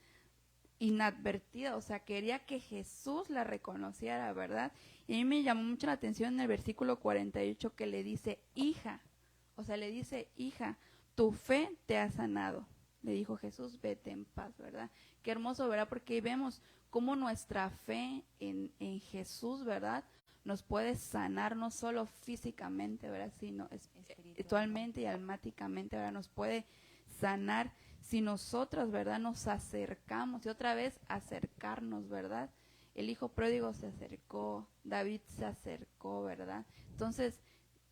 inadvertida, o sea, quería que Jesús la reconociera, ¿verdad? Y a mí me llamó mucho la atención en el versículo 48 que le dice, hija, o sea, le dice, hija, tu fe te ha sanado. Le dijo Jesús, vete en paz, ¿verdad? Qué hermoso, ¿verdad? Porque ahí vemos cómo nuestra fe en Jesús, ¿verdad? Nos puede sanar no solo físicamente, ¿verdad? Sino espiritualmente y almáticamente, ¿verdad? Nos puede sanar si nosotros, ¿verdad? Nos acercamos y otra vez acercarnos, ¿verdad? El hijo pródigo se acercó, David se acercó, ¿verdad? Entonces,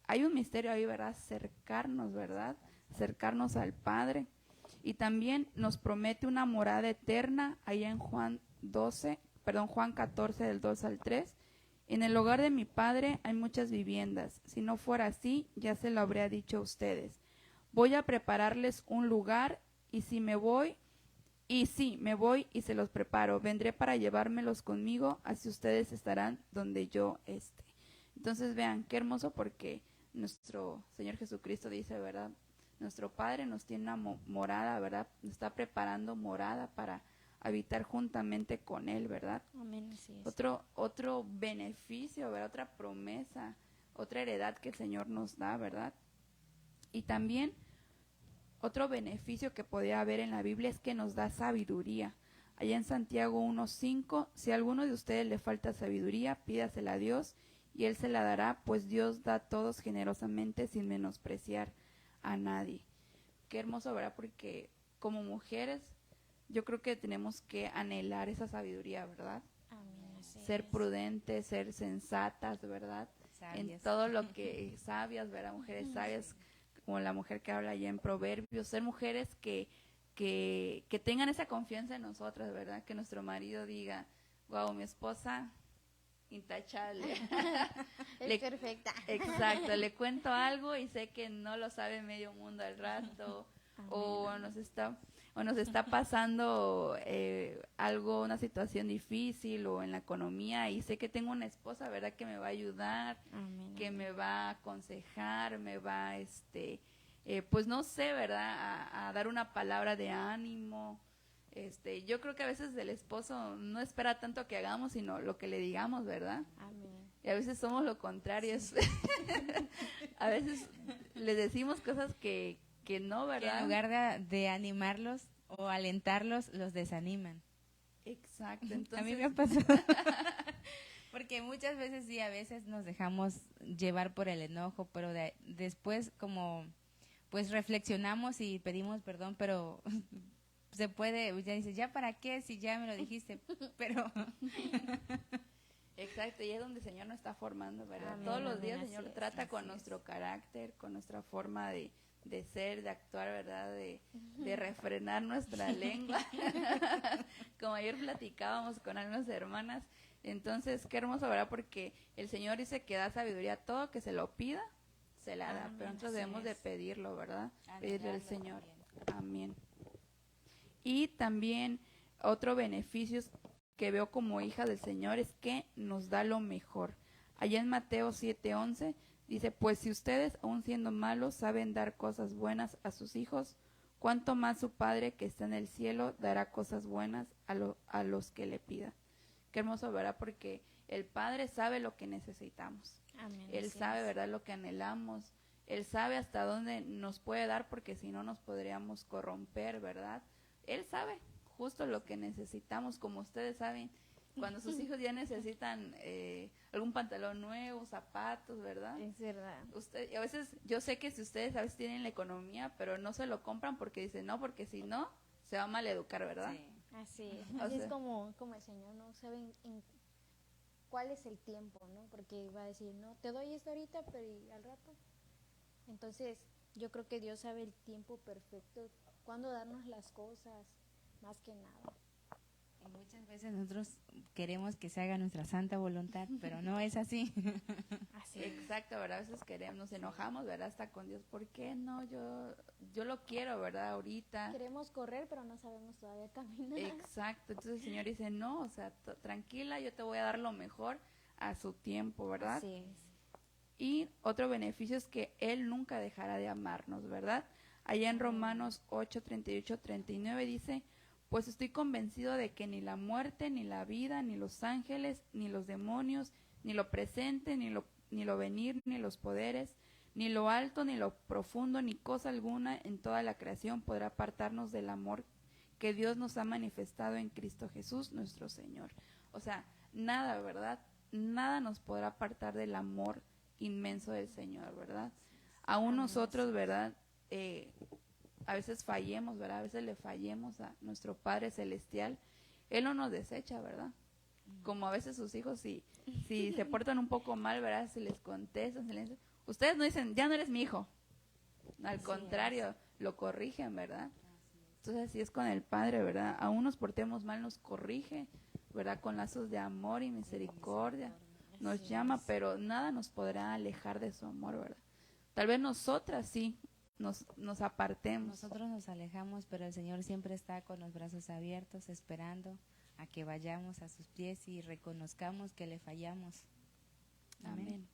hay un misterio ahí, ¿verdad? Acercarnos, ¿verdad? Acercarnos al Padre. Y también nos promete una morada eterna allá en Juan 14 del 2 al 3. En el hogar de mi Padre hay muchas viviendas. Si no fuera así, ya se lo habría dicho a ustedes. Voy a prepararles un lugar y si me voy y se los preparo, vendré para llevármelos conmigo, así ustedes estarán donde yo esté. Entonces vean, qué hermoso porque nuestro Señor Jesucristo dice, ¿verdad? Nuestro Padre nos tiene una morada, ¿verdad? Nos está preparando morada para habitar juntamente con Él, ¿verdad? Amén, así es. Otro beneficio, ¿verdad? Otra promesa, otra heredad que el Señor nos da, ¿verdad? Y también otro beneficio que podría haber en la Biblia es que nos da sabiduría. Allá en Santiago 1:5, si a alguno de ustedes le falta sabiduría, pídasela a Dios y Él se la dará, pues Dios da a todos generosamente sin menospreciar a nadie. Qué hermoso, ¿verdad? Porque como mujeres, yo creo que tenemos que anhelar esa sabiduría, ¿verdad? Amén, así Ser es. prudentes, ser sensatas, ¿verdad? Sabias. En todo lo que sabias, ¿verdad? Mujeres sabias, como la mujer que habla allá en Proverbios, ser mujeres que tengan esa confianza en nosotras, ¿verdad? Que nuestro marido diga, wow, mi esposa, intachable. Es perfecta. Exacto, le cuento algo y sé que no lo sabe medio mundo al rato, o nos está pasando algo, una situación difícil o en la economía y sé que tengo una esposa, ¿verdad? Que me va a ayudar, Amén, que amén. me va a aconsejar, me va pues no sé, ¿verdad? A dar una palabra de ánimo. Yo creo que a veces el esposo no espera tanto que hagamos, sino lo que le digamos, ¿verdad? Amén. Y a veces somos lo contrario. A veces les decimos cosas que no, Que ¿verdad? en lugar de animarlos o alentarlos, los desaniman. Exacto. A Entonces, mí me pasó. Porque muchas veces sí, a veces nos dejamos llevar por el enojo, pero después como pues reflexionamos y pedimos perdón, pero se puede, ya dices, ¿ya para qué? Si ya me lo dijiste, pero exacto, y es donde el Señor nos está formando, ¿verdad? Amén, Todos los amén, días el así Señor es, trata así con es. nuestro carácter, con nuestra forma de ser, de actuar, ¿verdad? De refrenar nuestra lengua. Como ayer platicábamos con algunas hermanas. Entonces, qué hermoso, ¿verdad? Porque el Señor dice que da sabiduría a todo, que se lo pida, se la da. Amén, Pero nosotros así debemos de es. pedirlo, ¿verdad? Pedirle al anhelarlo Señor. también. Amén. Y también otro beneficio que veo como hija del Señor es que nos da lo mejor. Allá en Mateo 7:11 dice, pues si ustedes, aun siendo malos, saben dar cosas buenas a sus hijos, ¿cuánto más su Padre que está en el cielo dará cosas buenas a los que le pidan? Qué hermoso, ¿verdad? Porque el Padre sabe lo que necesitamos. Amén, Él así sabe, es. ¿verdad? Lo que anhelamos. Él sabe hasta dónde nos puede dar porque si no nos podríamos corromper, ¿verdad? Él sabe justo lo que necesitamos, como ustedes saben, cuando sus hijos ya necesitan algún pantalón nuevo, zapatos, ¿verdad? Es verdad. Y a veces, yo sé que si ustedes a veces tienen la economía, pero no se lo compran porque dicen, no, porque si no, se va a maleducar, ¿verdad? Sí. Así es. O Así es sea, como el Señor no sabe en cuál es el tiempo, ¿no? Porque va a decir, no, te doy esto ahorita, pero ¿y al rato? Entonces, yo creo que Dios sabe el tiempo perfecto, cuándo darnos las cosas, más que nada. Y muchas veces nosotros queremos que se haga nuestra santa voluntad, pero no es así. Así es. exacto, ¿verdad? A veces nos enojamos, ¿verdad? Hasta con Dios, ¿por qué no? Yo lo quiero, ¿verdad? Ahorita. Queremos correr, pero no sabemos todavía caminar. Exacto, entonces el Señor dice, no, o sea, tranquila, yo te voy a dar lo mejor a su tiempo, ¿verdad? Así es. Y otro beneficio es que Él nunca dejará de amarnos, ¿verdad? Allá en Romanos 8, 38, 39 dice, pues estoy convencido de que ni la muerte, ni la vida, ni los ángeles, ni los demonios, ni lo presente, ni lo venir, ni los poderes, ni lo alto, ni lo profundo, ni cosa alguna en toda la creación podrá apartarnos del amor que Dios nos ha manifestado en Cristo Jesús, nuestro Señor. O sea, nada, ¿verdad? Nada nos podrá apartar del amor inmenso del Señor, ¿verdad? Aún nosotros, ¿verdad? A veces fallemos, ¿verdad? A veces le fallemos a nuestro Padre Celestial. Él no nos desecha, ¿verdad? Como a veces sus hijos, si se portan un poco mal, ¿verdad? Se les contestan, ustedes no dicen, ya no eres mi hijo. Al contrario, lo corrigen, ¿verdad? Entonces así es con el Padre, ¿verdad? Aún nos portemos mal, nos corrige, ¿verdad? Con lazos de amor y misericordia. Nos llama, pero nada nos podrá alejar de su amor, ¿verdad? Tal vez nosotras sí nos apartemos. Nosotros nos alejamos, pero el Señor siempre está con los brazos abiertos, esperando a que vayamos a sus pies y reconozcamos que le fallamos. Amén.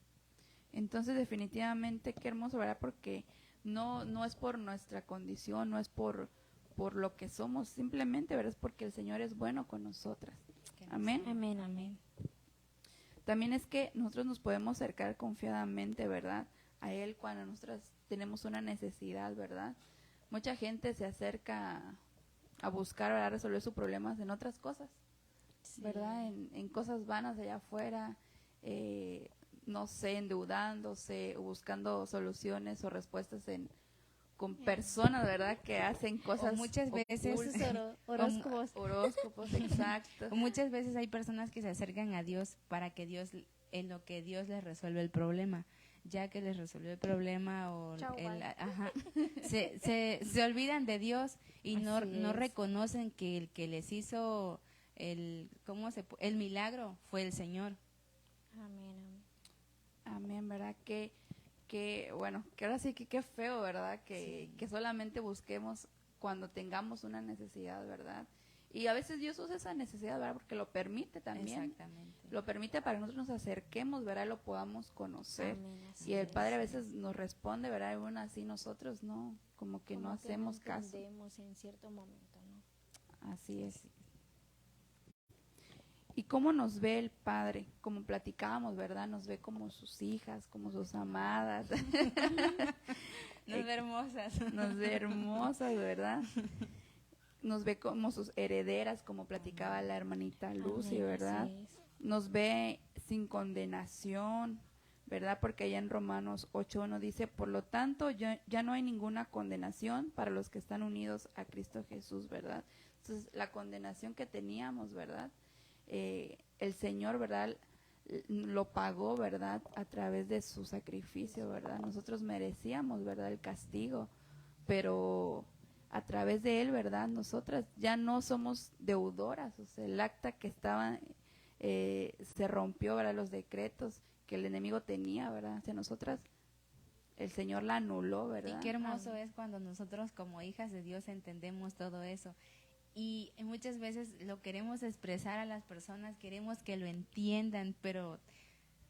Entonces definitivamente qué hermoso, ¿verdad? Porque no es por nuestra condición, no es por lo que somos, simplemente, ¿verdad? Es porque el Señor es bueno con nosotras. Amén. Amén, amén. También es que nosotros nos podemos acercar confiadamente, ¿verdad? A Él cuando nosotras tenemos una necesidad, ¿verdad? Mucha gente se acerca a buscar, ¿verdad? Resolver sus problemas en otras cosas, ¿verdad? En cosas vanas allá afuera, no sé, endeudándose, buscando soluciones o respuestas con personas, ¿verdad? Que hacen cosas o muchas veces horóscopos. Exacto. O muchas veces hay personas que se acercan a Dios para que Dios, en lo que Dios les resuelve el problema, ya que les resolvió el problema o se olvidan de Dios y no reconocen que el que les hizo el milagro fue el Señor. Amén, amén. Amén, ¿verdad? Bueno, que ahora sí que qué feo, ¿verdad? Que solamente busquemos cuando tengamos una necesidad, ¿verdad? Y a veces Dios usa esa necesidad, ¿verdad? Porque lo permite también. Exactamente. Lo permite para que nosotros nos acerquemos, ¿verdad? Y lo podamos conocer. Amén, Y el Padre a veces nos responde, ¿verdad? Y aún así nosotros no, como que no hacemos caso. En cierto momento, ¿no? Así es. ¿Y cómo nos ve el Padre? Como platicábamos, ¿verdad? Nos ve como sus hijas, como sus amadas. Nos ve hermosas. Nos ve hermosas, ¿verdad? Nos ve como sus herederas, como platicaba la hermanita Lucy, Amén, ¿verdad? así es. Nos ve sin condenación, ¿verdad? Porque allá en Romanos 8:1 dice, por lo tanto, ya no hay ninguna condenación para los que están unidos a Cristo Jesús, ¿verdad? Entonces, la condenación que teníamos, ¿verdad? El Señor, ¿verdad? Lo pagó, ¿verdad? A través de su sacrificio, ¿verdad? Nosotros merecíamos, ¿verdad? El castigo, pero a través de Él, ¿verdad? Nosotras ya no somos deudoras, o sea, el acta que estaba, se rompió, ¿verdad? Los decretos que el enemigo tenía, ¿verdad? Hacia nosotras, el Señor la anuló, ¿verdad? Y qué hermoso es cuando nosotros como hijas de Dios entendemos todo eso. Y muchas veces lo queremos expresar a las personas, queremos que lo entiendan, pero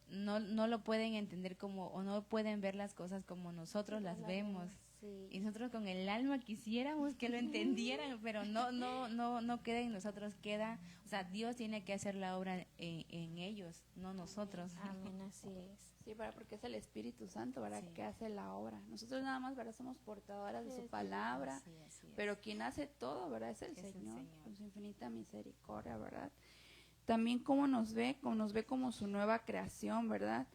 no lo pueden entender o no pueden ver las cosas como nosotros las vemos. Sí. Y nosotros con el alma quisiéramos que lo entendieran, pero no queda en nosotros, o sea, Dios tiene que hacer la obra en ellos, no nosotros. Amén, así es. Sí, ¿verdad? Porque es el Espíritu Santo, ¿verdad? Sí. Que hace la obra. Nosotros nada más, ¿verdad? Somos portadoras de su palabra, Sí, así es. pero quien hace todo, ¿verdad? Es el Es el Señor, Señor. con su infinita misericordia, ¿verdad? También cómo nos ve como su nueva creación, ¿verdad?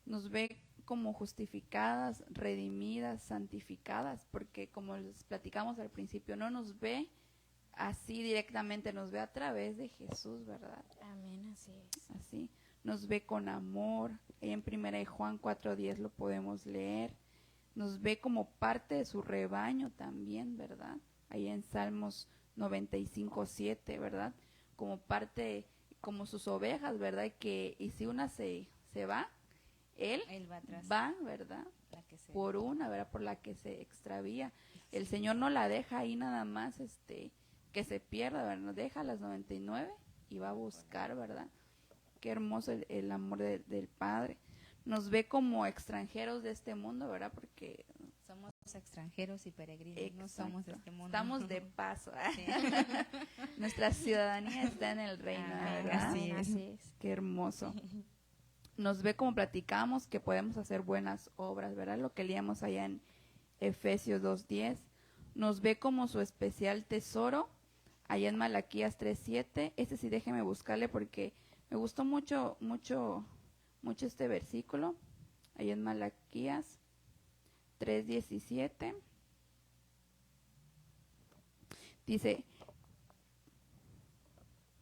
Nos ve como justificadas, redimidas, santificadas, porque como les platicamos al principio, no nos ve así directamente, nos ve a través de Jesús, ¿verdad? Amén, así es. Así, nos ve con amor. Ahí en 1 Juan 4:10 lo podemos leer. Nos ve como parte de su rebaño también, ¿verdad? Ahí en Salmos 95:7, ¿verdad? Como parte, como sus ovejas, ¿verdad? Y si una se va, él va atrás, va, ¿verdad? Por una, ¿verdad? Por la que se extravía. El Señor no la deja ahí nada más, que se pierda, ¿verdad? Nos deja las 99 y va a buscar, ¿verdad? Qué hermoso el amor del Padre. Nos ve como extranjeros de este mundo, ¿verdad? Porque Somos extranjeros y peregrinos, no somos de este mundo. Estamos de paso. Sí. Nuestra ciudadanía está en el reino, Amén, ¿verdad? así es. Así es. Qué hermoso. Nos ve como platicamos que podemos hacer buenas obras, ¿verdad? Lo que leíamos allá en Efesios 2:10. Nos ve como su especial tesoro, allá en Malaquías 3:7. Este sí déjeme buscarle porque me gustó mucho este versículo, allá en Malaquías 3:17. Dice,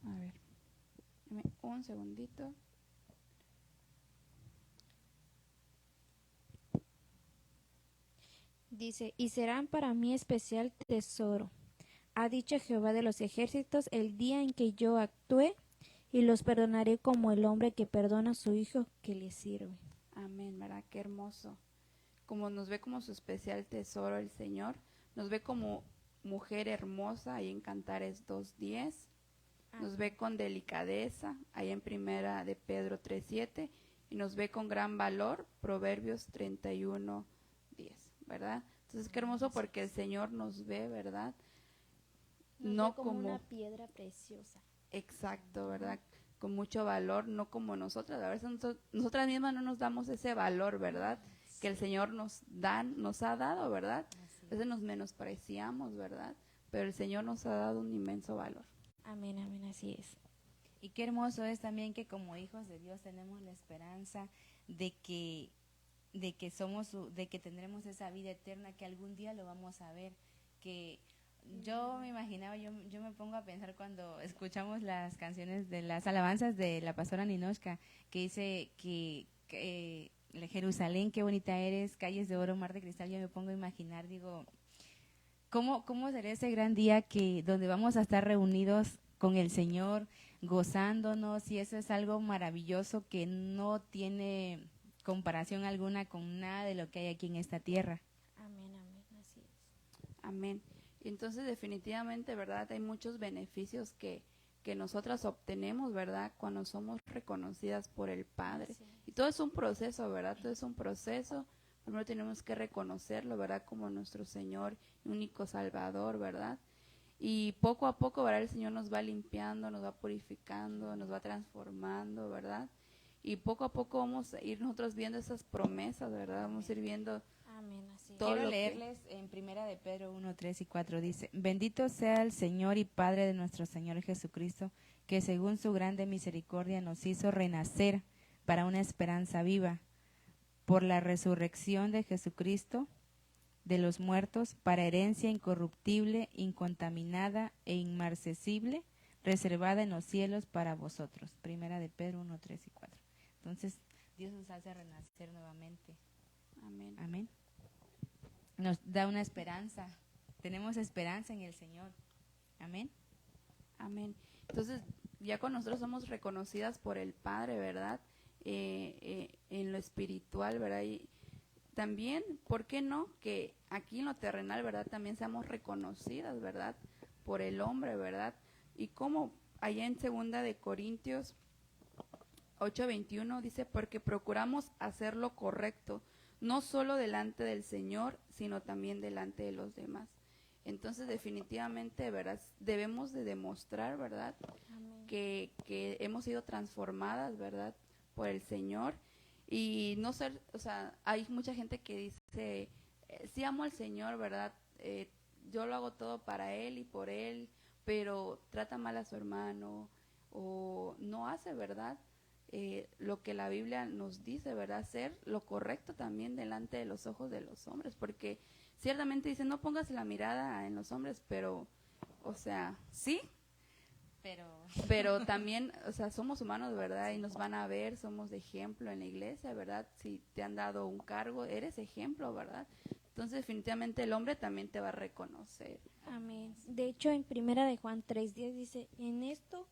a ver, dame un segundito. Dice, y serán para mí especial tesoro, ha dicho Jehová de los ejércitos, el día en que yo actúe, y los perdonaré como el hombre que perdona a su hijo que le sirve. Amén, ¿verdad? Qué hermoso. Como nos ve como su especial tesoro el Señor, nos ve como mujer hermosa, ahí en Cantares 2:10, nos ve con delicadeza, ahí en Primera de Pedro 3:7, y nos ve con gran valor, Proverbios 31:10, ¿verdad? Entonces, qué hermoso porque el Señor nos ve, ¿verdad? Nos No ve como como una piedra preciosa. exacto, ¿verdad? Con mucho valor, no como nosotras. A veces nosotras mismas no nos damos ese valor, ¿verdad? Que el Señor nos ha dado, ¿verdad? A veces nos menospreciamos, ¿verdad? Pero el Señor nos ha dado un inmenso valor. Amén, amén, así es. Y qué hermoso es también que como hijos de Dios tenemos la esperanza de que de que tendremos esa vida eterna, que algún día lo vamos a ver, que yo me imaginaba, yo me pongo a pensar cuando escuchamos las canciones de las alabanzas de la pastora Ninochka, que dice que Jerusalén, qué bonita eres, calles de oro, mar de cristal. Yo me pongo a imaginar, digo, ¿cómo será ese gran día que donde vamos a estar reunidos con el Señor, gozándonos? Y eso es algo maravilloso que no tiene comparación alguna con nada de lo que hay aquí en esta tierra. Amén, amén, así es. Amén. Y entonces definitivamente, ¿verdad? Hay muchos beneficios que nosotras obtenemos, ¿verdad? Cuando somos reconocidas por el Padre. Sí. Y todo es un proceso, ¿verdad? Todo es un proceso. Primero tenemos que reconocerlo, ¿verdad? Como nuestro Señor y único Salvador, ¿verdad? Y poco a poco, ¿verdad? El Señor nos va limpiando, nos va purificando, nos va transformando, ¿verdad? Y poco a poco vamos a ir nosotros viendo esas promesas, ¿verdad? Vamos a ir viendo Amén, así es. todo Quiero lo que- leerles en Primera de Pedro 1, 3 y 4, dice, bendito sea el Señor y Padre de nuestro Señor Jesucristo, que según su grande misericordia nos hizo renacer para una esperanza viva, por la resurrección de Jesucristo de los muertos, para herencia incorruptible, incontaminada e inmarcesible, reservada en los cielos para vosotros. Primera de Pedro 1, 3 y 4. Entonces, Dios nos hace renacer nuevamente. Amén. Amén. Nos da una esperanza. Tenemos esperanza en el Señor. Amén. Amén. Entonces, ya con nosotros somos reconocidas por el Padre, ¿verdad? En lo espiritual, ¿verdad? Y también, ¿por qué no? Que aquí en lo terrenal, ¿verdad? También seamos reconocidas, ¿verdad? Por el hombre, ¿verdad? Y como allá en 2 Corintios 8:21 dice, porque procuramos hacer lo correcto, no solo delante del Señor, sino también delante de los demás. Entonces, definitivamente, ¿verdad? Debemos de demostrar, ¿verdad? Amén. Que hemos sido transformadas, ¿verdad? Por el Señor. Y no ser, o sea, hay mucha gente que dice, sí amo al Señor, ¿verdad? Yo lo hago todo para Él y por Él, pero trata mal a su hermano o no hace, ¿verdad? Lo que la Biblia nos dice, ¿verdad? Hacer lo correcto también delante de los ojos de los hombres, porque ciertamente dice, no pongas la mirada en los hombres, pero, o sea, sí, pero también, o sea, somos humanos, ¿verdad? Y nos van a ver, somos de ejemplo en la iglesia, ¿verdad? Si te han dado un cargo, eres ejemplo, ¿verdad? Entonces, definitivamente el hombre también te va a reconocer. Amén. De hecho, en Primera de Juan 3:10 dice, en esto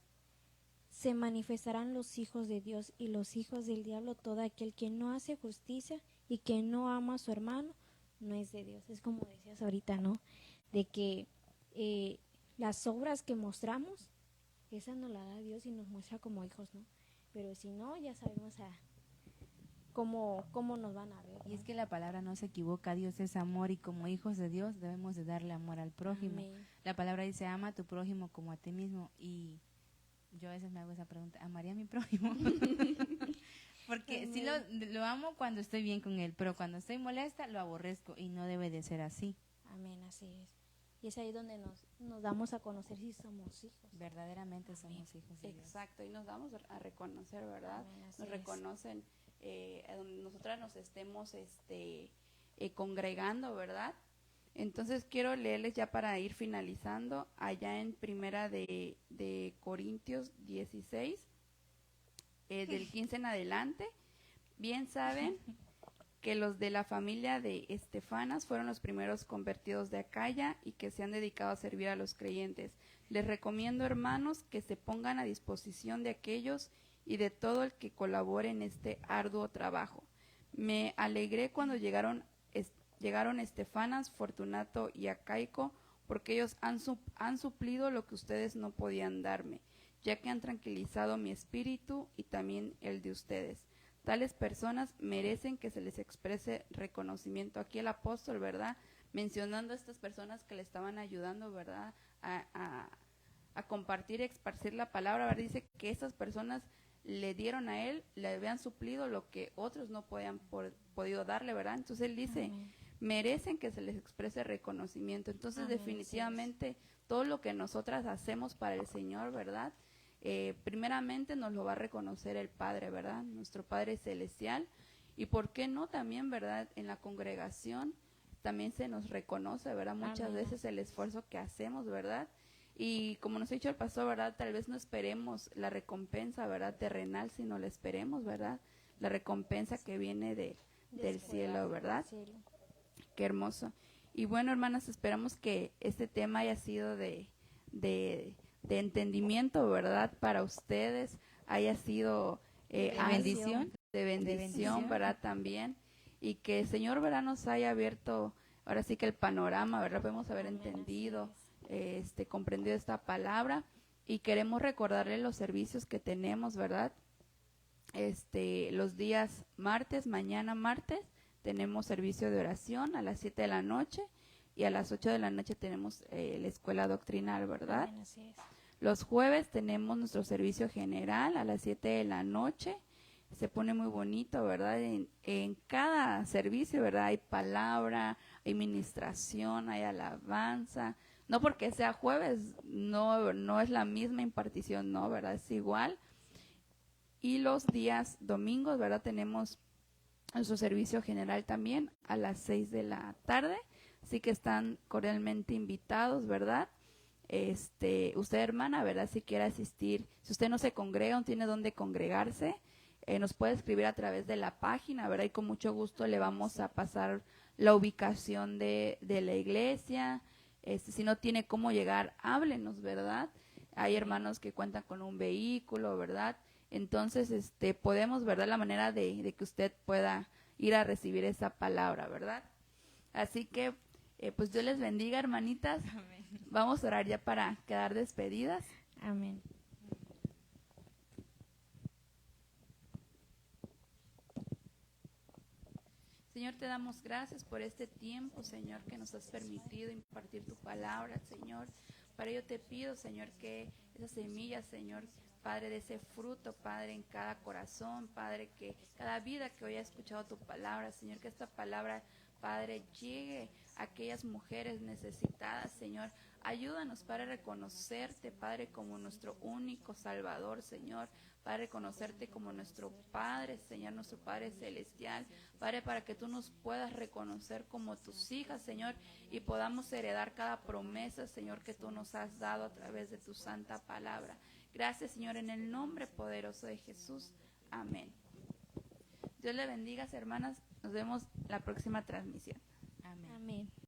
se manifestarán los hijos de Dios y los hijos del diablo. Todo aquel que no hace justicia y que no ama a su hermano no es de Dios. Es como decías ahorita, ¿no? De que las obras que mostramos, esa nos la da Dios y nos muestra como hijos, ¿no? Pero si no, ya sabemos cómo nos van a ver. Y es que la palabra no se equivoca, Dios es amor y como hijos de Dios debemos de darle amor al prójimo. Amén. La palabra dice, ama a tu prójimo como a ti mismo, y yo a veces me hago esa pregunta, ¿amaría a mi prójimo? Porque sí lo amo cuando estoy bien con él, pero cuando estoy molesta lo aborrezco y no debe de ser así. Amén, así es. Y es ahí donde nos damos a conocer si somos hijos. Verdaderamente somos hijos de Dios. Exacto, y nos damos a reconocer, ¿verdad? Amén, así Nos es. reconocen a donde nosotras nos estemos congregando, ¿verdad? Entonces quiero leerles ya para ir finalizando, allá en primera de Corintios 16, del 15 en adelante. Bien saben que los de la familia de Estefanas fueron los primeros convertidos de Acaya y que se han dedicado a servir a los creyentes. Les recomiendo, hermanos, que se pongan a disposición de aquellos y de todo el que colabore en este arduo trabajo. Me alegré cuando llegaron Estefanas, Fortunato y Acaico, porque ellos han suplido lo que ustedes no podían darme, ya que han tranquilizado mi espíritu y también el de ustedes. Tales personas merecen que se les exprese reconocimiento. Aquí el apóstol, ¿verdad?, mencionando a estas personas que le estaban ayudando, ¿verdad?, a compartir y esparcir la palabra, ¿verdad? Dice que estas personas le dieron a él, le habían suplido lo que otros no podido darle, ¿verdad? Entonces él dice, Amén. merecen que se les exprese reconocimiento. Entonces Amén, definitivamente todo lo que nosotras hacemos para el Señor, ¿verdad?, primeramente nos lo va a reconocer el Padre, ¿verdad? Nuestro Padre Celestial. Y por qué no también, ¿verdad?, en la congregación también se nos reconoce, ¿verdad? Muchas Amén. veces el esfuerzo que hacemos, ¿verdad? Y como nos ha dicho el pastor, ¿verdad?, tal vez no esperemos la recompensa, ¿verdad?, terrenal, sino la esperemos, ¿verdad?, la recompensa que viene del cielo, ¿verdad? Cielo. Qué hermoso. Y bueno, hermanas, esperamos que este tema haya sido de entendimiento, ¿verdad?, para ustedes, haya sido bendición. de bendición, ¿verdad?, también, y que el Señor, ¿verdad?, nos haya abierto, ahora sí que el panorama, ¿verdad?, podemos haber Amén, entendido, así comprendido esta palabra, y queremos recordarle los servicios que tenemos, ¿verdad? Los días martes, mañana martes, tenemos servicio de oración a las 7 de la noche, y a las 8 de la noche tenemos la escuela doctrinal, ¿verdad? Amén, así es. Los jueves tenemos nuestro servicio general a las 7 de la noche. Se pone muy bonito, ¿verdad? En cada servicio, ¿verdad?, hay palabra, hay ministración, hay alabanza. No porque sea jueves, no es la misma impartición, no, ¿verdad? Es igual. Y los días domingos, ¿verdad?, tenemos nuestro servicio general también a las 6 de la tarde. Así que están cordialmente invitados, ¿verdad? Usted, hermana, ¿verdad?, si quiere asistir, si usted no se congrega, no tiene dónde congregarse, nos puede escribir a través de la página, ¿verdad? Y con mucho gusto le vamos a pasar la ubicación de la iglesia. Si no tiene cómo llegar, háblenos, ¿verdad? Hay hermanos que cuentan con un vehículo, ¿verdad? Entonces, podemos, ¿verdad?, la manera de que usted pueda ir a recibir esa palabra, ¿verdad? Así que, pues Dios les bendiga, hermanitas. Amén. Vamos a orar ya para quedar despedidas. Amén. Señor, te damos gracias por este tiempo, Señor, que nos has permitido impartir tu palabra, Señor. Para ello te pido, Señor, que esa semilla, Señor, Padre, de ese fruto, Padre, en cada corazón, Padre, que cada vida que hoy ha escuchado tu palabra, Señor, que esta palabra, Padre, llegue a aquellas mujeres necesitadas, Señor. Ayúdanos, Padre, a reconocerte, Padre, como nuestro único Salvador, Señor. Padre, reconocerte como nuestro Padre, Señor, nuestro Padre Celestial. Padre, para que tú nos puedas reconocer como tus hijas, Señor, y podamos heredar cada promesa, Señor, que tú nos has dado a través de tu santa palabra. Gracias, Señor, en el nombre poderoso de Jesús. Amén. Dios le bendiga, hermanas. Nos vemos la próxima transmisión. Amén. Amén.